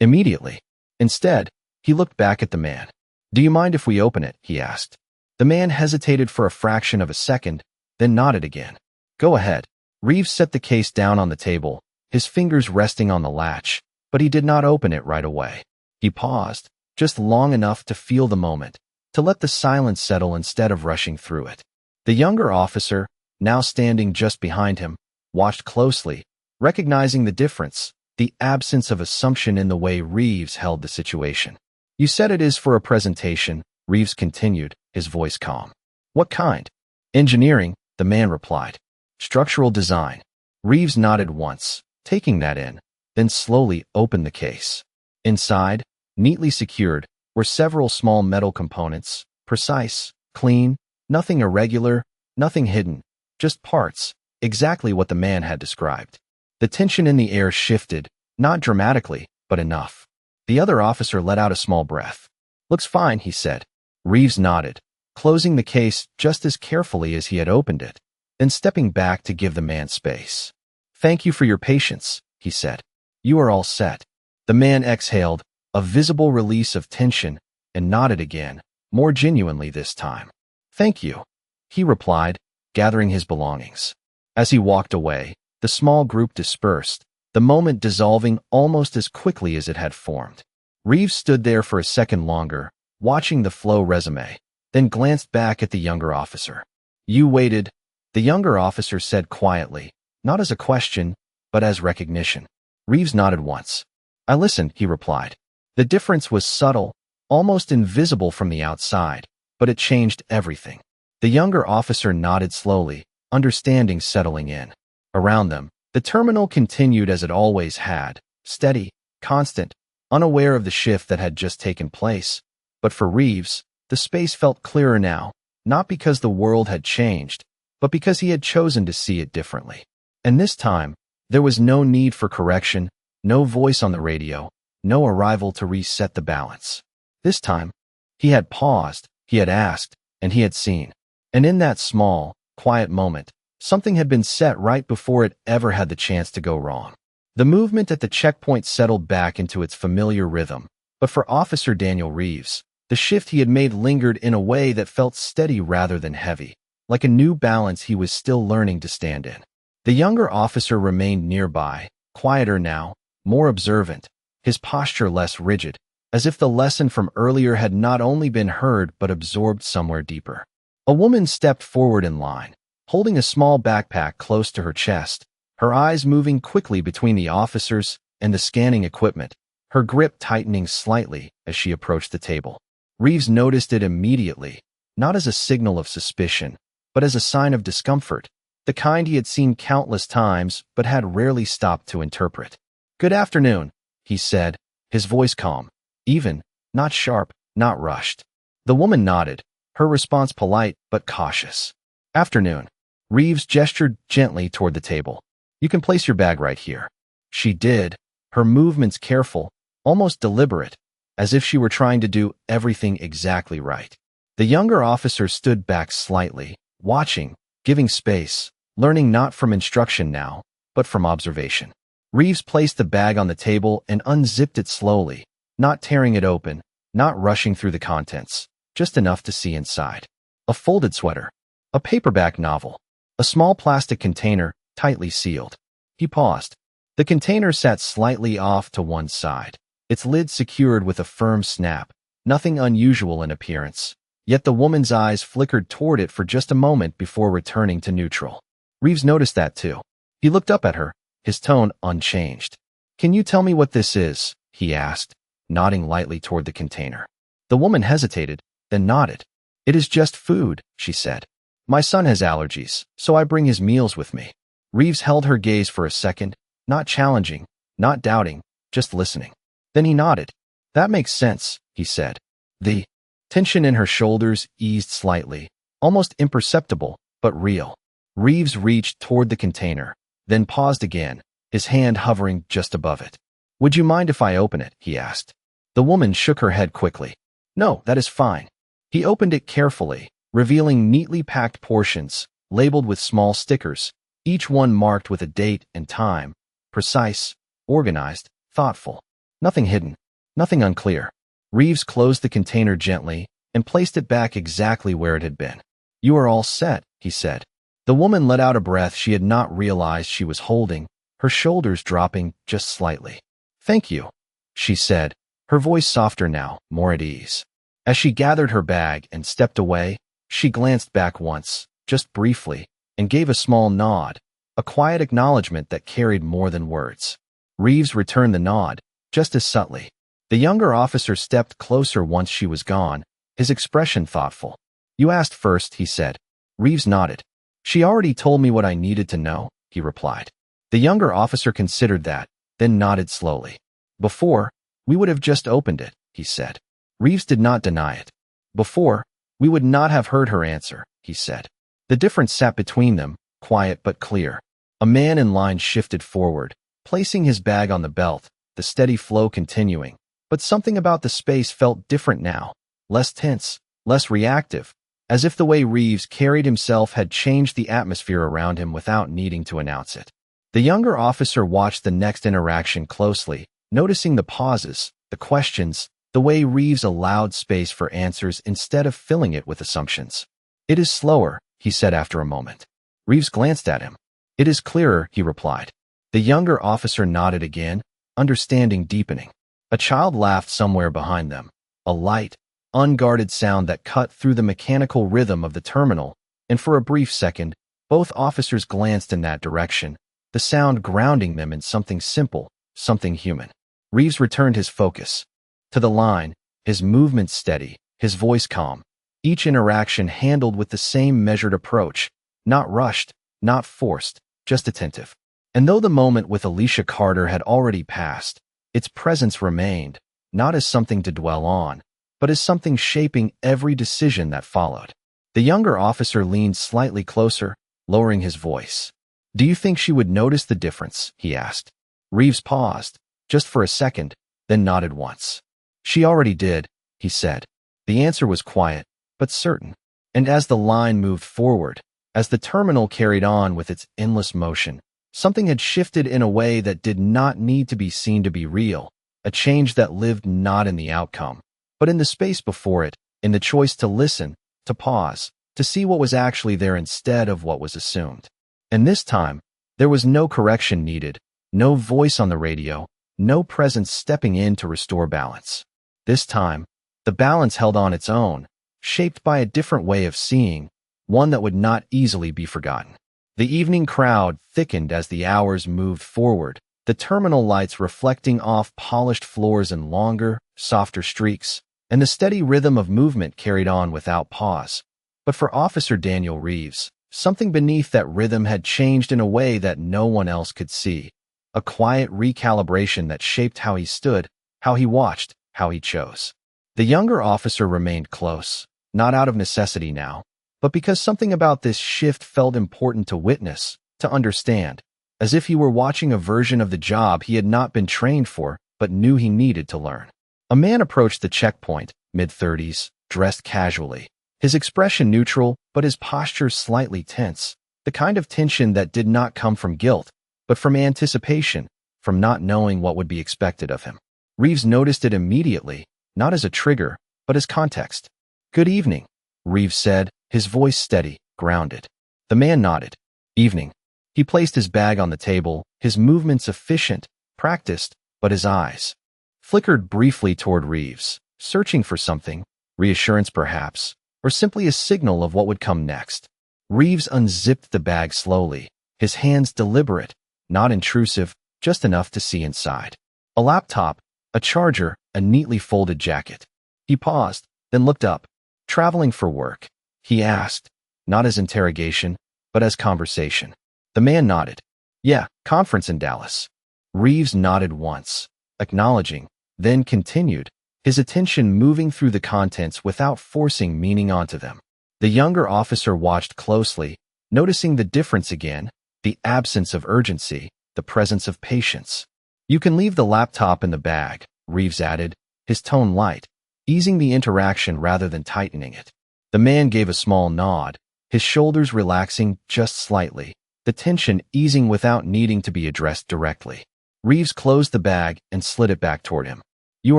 immediately. Instead, he looked back at the man. "Do you mind if we open it?" he asked. The man hesitated for a fraction of a second, then nodded again. "Go ahead." Reeves set the case down on the table, his fingers resting on the latch, but he did not open it right away. He paused, just long enough to feel the moment, to let the silence settle instead of rushing through it. The younger officer, now standing just behind him, watched closely, recognizing the difference, the absence of assumption in the way Reeves held the situation. "You said it is for a presentation," Reeves continued, his voice calm. "What kind?" "Engineering," the man replied. "Structural design." Reeves nodded once, taking that in, then slowly opened the case. Inside, neatly secured, were several small metal components, precise, clean, nothing irregular, nothing hidden, just parts, exactly what the man had described. The tension in the air shifted, not dramatically, but enough. The other officer let out a small breath. "Looks fine," he said. Reeves nodded, closing the case just as carefully as he had opened it, then stepping back to give the man space. "Thank you for your patience," he said. "You are all set." The man exhaled, a visible release of tension, and nodded again, more genuinely this time. "Thank you," he replied, gathering his belongings. As he walked away, the small group dispersed, the moment dissolving almost as quickly as it had formed. Reeves stood there for a second longer, watching the flow resume, then glanced back at the younger officer. "You waited," the younger officer said quietly, not as a question, but as recognition. Reeves nodded once. "I listened," he replied. The difference was subtle, almost invisible from the outside, but it changed everything. The younger officer nodded slowly, understanding settling in. Around them, the terminal continued as it always had, steady, constant, unaware of the shift that had just taken place. But for Reeves, the space felt clearer now, not because the world had changed, but because he had chosen to see it differently. And this time, there was no need for correction, no voice on the radio, no arrival to reset the balance. This time, he had paused, he had asked, and he had seen. And in that small, quiet moment, something had been set right before it ever had the chance to go wrong. The movement at the checkpoint settled back into its familiar rhythm, but for Officer Daniel Reeves, the shift he had made lingered in a way that felt steady rather than heavy, like a new balance he was still learning to stand in. The younger officer remained nearby, quieter now, more observant, his posture less rigid, as if the lesson from earlier had not only been heard but absorbed somewhere deeper. A woman stepped forward in line, holding a small backpack close to her chest, her eyes moving quickly between the officers and the scanning equipment, her grip tightening slightly as she approached the table. Reeves noticed it immediately, not as a signal of suspicion, but as a sign of discomfort, the kind he had seen countless times but had rarely stopped to interpret. "Good afternoon," he said, his voice calm, even, not sharp, not rushed. The woman nodded, her response polite but cautious. "Afternoon." Reeves gestured gently toward the table. "You can place your bag right here." She did, her movements careful, almost deliberate, as if she were trying to do everything exactly right. The younger officer stood back slightly, watching, giving space, learning not from instruction now, but from observation. Reeves placed the bag on the table and unzipped it slowly, not tearing it open, not rushing through the contents, just enough to see inside. A folded sweater, a paperback novel, a small plastic container, tightly sealed. He paused. The container sat slightly off to one side, its lid secured with a firm snap, nothing unusual in appearance. Yet the woman's eyes flickered toward it for just a moment before returning to neutral. Reeves noticed that too. He looked up at her, his tone unchanged. "Can you tell me what this is?" he asked, nodding lightly toward the container. The woman hesitated, then nodded. "It is just food," she said. "My son has allergies, so I bring his meals with me." Reeves held her gaze for a second, not challenging, not doubting, just listening. Then he nodded. "That makes sense," he said. The tension in her shoulders eased slightly, almost imperceptible, but real. Reeves reached toward the container, then paused again, his hand hovering just above it. "Would you mind if I open it?" he asked. The woman shook her head quickly. "No, that is fine." He opened it carefully, revealing neatly packed portions, labeled with small stickers, each one marked with a date and time, precise, organized, thoughtful. Nothing hidden, nothing unclear. Reeves closed the container gently and placed it back exactly where it had been. "You are all set," he said. The woman let out a breath she had not realized she was holding, her shoulders dropping just slightly. "Thank you," she said, her voice softer now, more at ease. As she gathered her bag and stepped away, she glanced back once, just briefly, and gave a small nod, a quiet acknowledgement that carried more than words. Reeves returned the nod, just as subtly. The younger officer stepped closer once she was gone, his expression thoughtful. "You asked first," he said. Reeves nodded. "She already told me what I needed to know," he replied. The younger officer considered that, then nodded slowly. "Before, we would have just opened it," he said. Reeves did not deny it. "Before, we would not have heard her answer," he said. The difference sat between them, quiet but clear. A man in line shifted forward, placing his bag on the belt, the steady flow continuing. But something about the space felt different now, less tense, less reactive, as if the way Reeves carried himself had changed the atmosphere around him without needing to announce it. The younger officer watched the next interaction closely, noticing the pauses, the questions, the way Reeves allowed space for answers instead of filling it with assumptions. "It is slower," he said after a moment. Reeves glanced at him. "It is clearer," he replied. The younger officer nodded again, understanding deepening. A child laughed somewhere behind them, a light, unguarded sound that cut through the mechanical rhythm of the terminal, and for a brief second, both officers glanced in that direction, the sound grounding them in something simple, something human. Reeves returned his focus to the line, his movements steady, his voice calm, each interaction handled with the same measured approach, not rushed, not forced, just attentive. And though the moment with Alicia Carter had already passed, its presence remained, not as something to dwell on, but as something shaping every decision that followed. The younger officer leaned slightly closer, lowering his voice. "Do you think she would notice the difference?" he asked. Reeves paused, just for a second, then nodded once. "She already did," he said. The answer was quiet, but certain. And as the line moved forward, as the terminal carried on with its endless motion, something had shifted in a way that did not need to be seen to be real, a change that lived not in the outcome, but in the space before it, in the choice to listen, to pause, to see what was actually there instead of what was assumed. And this time, There was no correction needed, no voice on the radio, no presence stepping in to restore balance. This time, the balance held on its own, shaped by a different way of seeing, one that would not easily be forgotten. The evening crowd thickened as the hours moved forward, the terminal lights reflecting off polished floors in longer, softer streaks, and the steady rhythm of movement carried on without pause. But for Officer Daniel Reeves, something beneath that rhythm had changed in a way that no one else could see. A quiet recalibration that shaped how he stood, how he watched, how he chose. The younger officer remained close, not out of necessity now, but because something about this shift felt important to witness, to understand, as if he were watching a version of the job he had not been trained for, but knew he needed to learn. A man approached the checkpoint, mid-30s, dressed casually. His expression neutral, but his posture slightly tense, the kind of tension that did not come from guilt, but from anticipation, from not knowing what would be expected of him. Reeves noticed it immediately, not as a trigger, but as context. "Good evening," Reeves said, his voice steady, grounded. The man nodded. "Evening." He placed his bag on the table, his movements efficient, practiced, but his eyes flickered briefly toward Reeves, searching for something, reassurance perhaps, or simply a signal of what would come next. Reeves unzipped the bag slowly, his hands deliberate, not intrusive, just enough to see inside. A laptop, a charger, a neatly folded jacket. He paused, then looked up. "Traveling for work?" he asked, not as interrogation, but as conversation. The man nodded. "Yeah, conference in Dallas." Reeves nodded once, acknowledging, then continued, his attention moving through the contents without forcing meaning onto them. The younger officer watched closely, noticing the difference again, the absence of urgency, the presence of patience. "You can leave the laptop in the bag," Reeves added, his tone light, easing the interaction rather than tightening it. The man gave a small nod, his shoulders relaxing just slightly, the tension easing without needing to be addressed directly. Reeves closed the bag and slid it back toward him. "You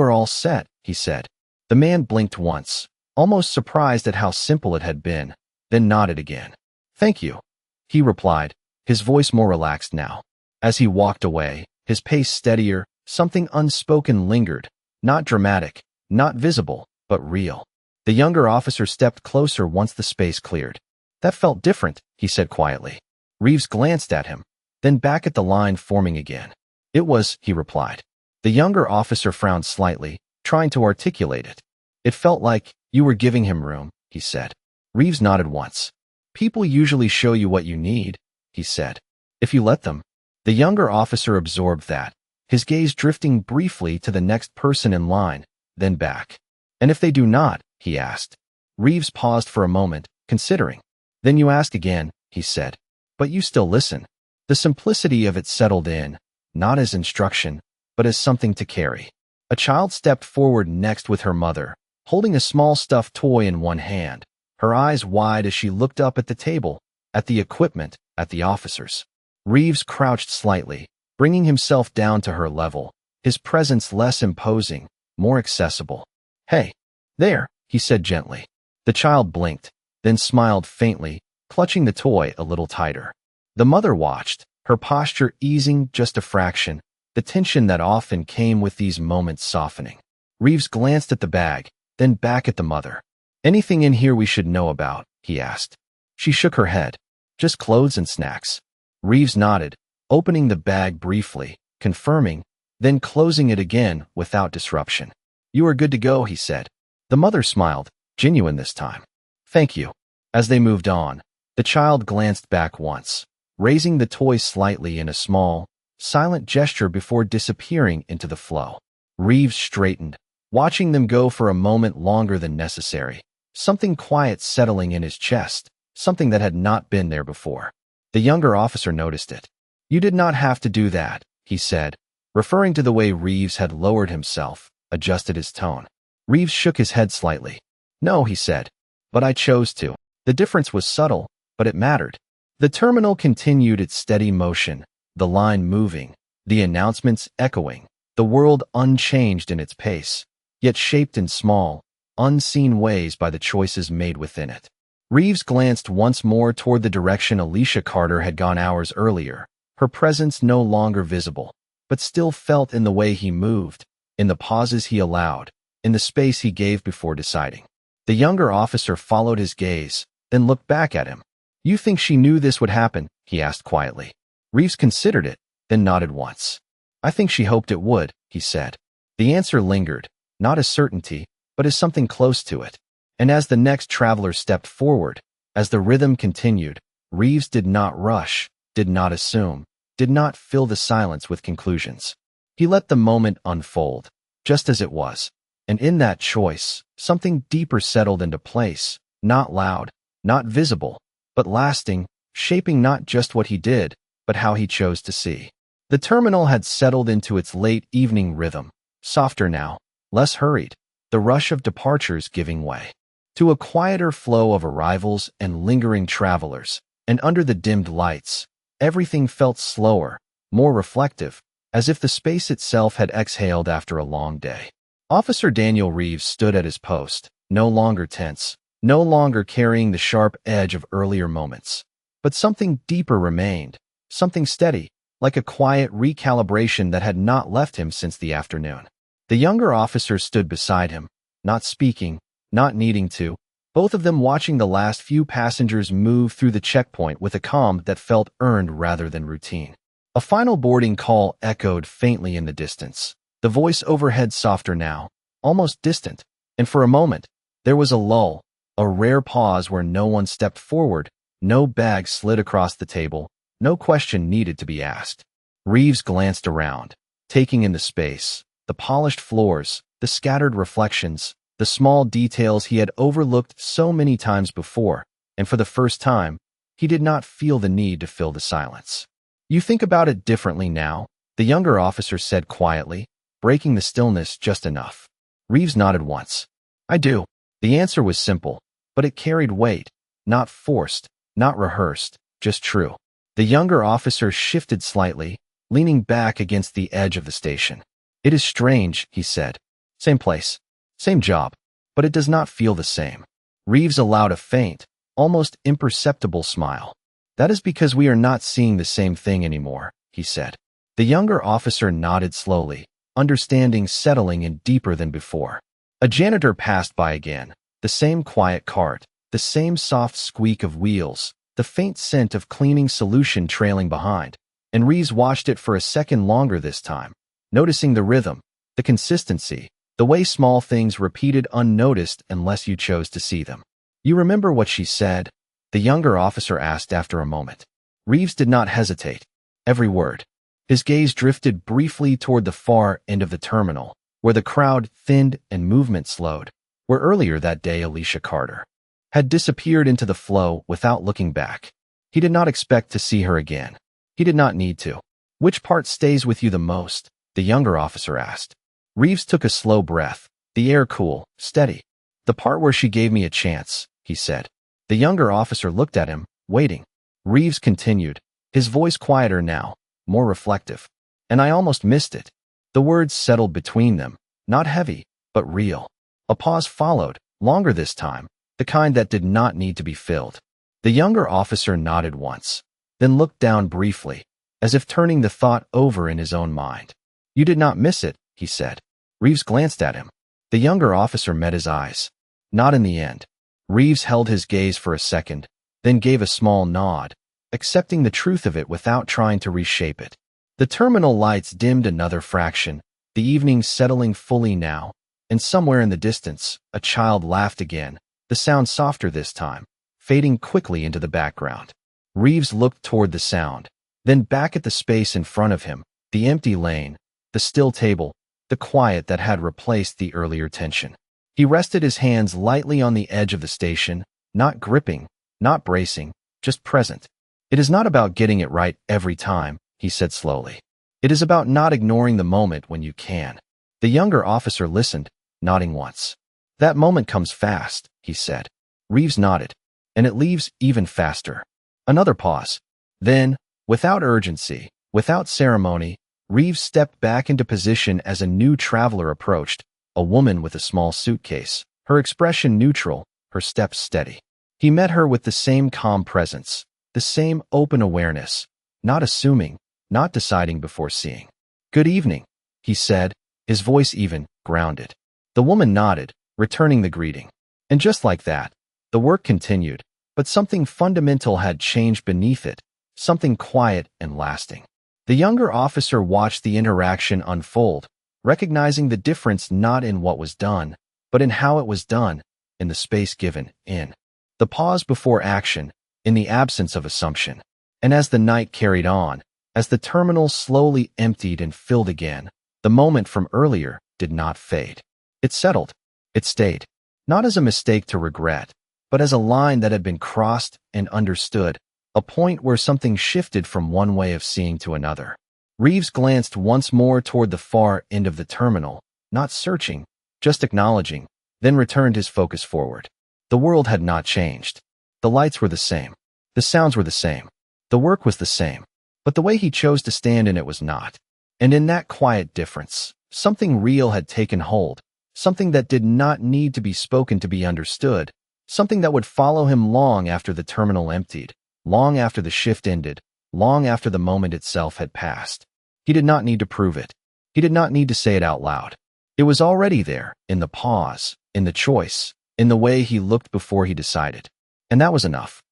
are all set," he said. The man blinked once, almost surprised at how simple it had been, then nodded again. "Thank you," he replied, his voice more relaxed now. As he walked away, his pace steadier, something unspoken lingered, not dramatic, not visible, but real. The younger officer stepped closer once the space cleared. "That felt different," he said quietly. Reeves glanced at him, then back at the line forming again. "It was," he replied. The younger officer frowned slightly, trying to articulate it. "It felt like you were giving him room," he said. Reeves nodded once. "People usually show you what you need," he said. "If you let them." The younger officer absorbed that, his gaze drifting briefly to the next person in line, then back. "And if they do not?" he asked. Reeves paused for a moment, considering. "Then you ask again," he said. "But you still listen." The simplicity of it settled in, not as instruction, but as something to carry. A child stepped forward next with her mother, holding a small stuffed toy in one hand, her eyes wide as she looked up at the table, at the equipment, at the officers. Reeves crouched slightly, bringing himself down to her level, his presence less imposing, more accessible. "Hey, there," he said gently. The child blinked, then smiled faintly, clutching the toy a little tighter. The mother watched, her posture easing just a fraction, the tension that often came with these moments softening. Reeves glanced at the bag, then back at the mother. "Anything in here we should know about?" he asked. She shook her head. "Just clothes and snacks." Reeves nodded, opening the bag briefly, confirming, then closing it again without disruption. "You are good to go," he said. The mother smiled, genuine this time. "Thank you." As they moved on, the child glanced back once, raising the toy slightly in a small, silent gesture before disappearing into the flow. Reeves straightened, watching them go for a moment longer than necessary, something quiet settling in his chest, something that had not been there before. The younger officer noticed it. "You did not have to do that," he said, referring to the way Reeves had lowered himself, adjusted his tone. Reeves shook his head slightly. "No," he said, "but I chose to." The difference was subtle, but it mattered. The terminal continued its steady motion, the line moving, the announcements echoing, the world unchanged in its pace, yet shaped in small, unseen ways by the choices made within it. Reeves glanced once more toward the direction Alicia Carter had gone hours earlier, her presence no longer visible, but still felt in the way he moved, in the pauses he allowed, in the space he gave before deciding. The younger officer followed his gaze, then looked back at him. "You think she knew this would happen?" he asked quietly. Reeves considered it, then nodded once. "I think she hoped it would," he said. The answer lingered, not as certainty, but as something close to it. And as the next traveler stepped forward, as the rhythm continued, Reeves did not rush, did not assume, did not fill the silence with conclusions. He let the moment unfold, just as it was. And in that choice, something deeper settled into place, not loud, not visible, but lasting, shaping not just what he did, but how he chose to see. The terminal had settled into its late evening rhythm, softer now, less hurried, the rush of departures giving way to a quieter flow of arrivals and lingering travelers, and under the dimmed lights, everything felt slower, more reflective, as if the space itself had exhaled after a long day. Officer Daniel Reeves stood at his post, no longer tense, no longer carrying the sharp edge of earlier moments. But something deeper remained, something steady, like a quiet recalibration that had not left him since the afternoon. The younger officer stood beside him, not speaking, not needing to, both of them watching the last few passengers move through the checkpoint with a calm that felt earned rather than routine. A final boarding call echoed faintly in the distance, the voice overhead softer now, almost distant, and for a moment, there was a lull, a rare pause where no one stepped forward, no bag slid across the table, no question needed to be asked. Reeves glanced around, taking in the space, the polished floors, the scattered reflections, the small details he had overlooked so many times before, and for the first time, he did not feel the need to fill the silence. "You think about it differently now," the younger officer said quietly, breaking the stillness just enough. Reeves nodded once. "I do." The answer was simple, but it carried weight, not forced, not rehearsed, just true. The younger officer shifted slightly, leaning back against the edge of the station. "It is strange," he said. "Same place, same job, but it does not feel the same." Reeves allowed a faint, almost imperceptible smile. "That is because we are not seeing the same thing anymore," he said. The younger officer nodded slowly, understanding settling in deeper than before. A janitor passed by again, the same quiet cart, the same soft squeak of wheels, the faint scent of cleaning solution trailing behind, and Reeves watched it for a second longer this time, noticing the rhythm, the consistency, the way small things repeated unnoticed unless you chose to see them. "You remember what she said?" the younger officer asked after a moment. Reeves did not hesitate. Every word. His gaze drifted briefly toward the far end of the terminal, where the crowd thinned and movement slowed, where earlier that day Alicia Carter had disappeared into the flow without looking back. He did not expect to see her again. He did not need to. "Which part stays with you the most?" the younger officer asked. Reeves took a slow breath, the air cool, steady. "The part where she gave me a chance," he said. The younger officer looked at him, waiting. Reeves continued, his voice quieter now, more reflective. "And I almost missed it." The words settled between them, not heavy, but real. A pause followed, longer this time, the kind that did not need to be filled. The younger officer nodded once, then looked down briefly, as if turning the thought over in his own mind. "You did not miss it," he said. Reeves glanced at him. The younger officer met his eyes. "Not in the end." Reeves held his gaze for a second, then gave a small nod, accepting the truth of it without trying to reshape it. The terminal lights dimmed another fraction, the evening settling fully now, and somewhere in the distance, a child laughed again, the sound softer this time, fading quickly into the background. Reeves looked toward the sound, then back at the space in front of him, the empty lane, the still table, the quiet that had replaced the earlier tension. He rested his hands lightly on the edge of the station, not gripping, not bracing, just present. "It is not about getting it right every time," he said slowly. "It is about not ignoring the moment when you can." The younger officer listened, nodding once. "That moment comes fast," he said. Reeves nodded. "And it leaves even faster." Another pause. Then, without urgency, without ceremony, Reeves stepped back into position as a new traveler approached, a woman with a small suitcase, her expression neutral, her steps steady. He met her with the same calm presence, the same open awareness, not assuming, not deciding before seeing. "Good evening," he said, his voice even, grounded. The woman nodded, returning the greeting. And just like that, the work continued, but something fundamental had changed beneath it, something quiet and lasting. The younger officer watched the interaction unfold, recognizing the difference not in what was done, but in how it was done, in the space given, in the pause before action, in the absence of assumption. And as the night carried on, as the terminal slowly emptied and filled again, the moment from earlier did not fade. It settled. It stayed. Not as a mistake to regret, but as a line that had been crossed and understood, a point where something shifted from one way of seeing to another. Reeves glanced once more toward the far end of the terminal, not searching, just acknowledging, then returned his focus forward. The world had not changed. The lights were the same. The sounds were the same. The work was the same. But the way he chose to stand in it was not. And in that quiet difference, something real had taken hold, something that did not need to be spoken to be understood, something that would follow him long after the terminal emptied, long after the shift ended, long after the moment itself had passed. He did not need to prove it. He did not need to say it out loud. It was already there, in the pause, in the choice, in the way he looked before he decided. And that was enough.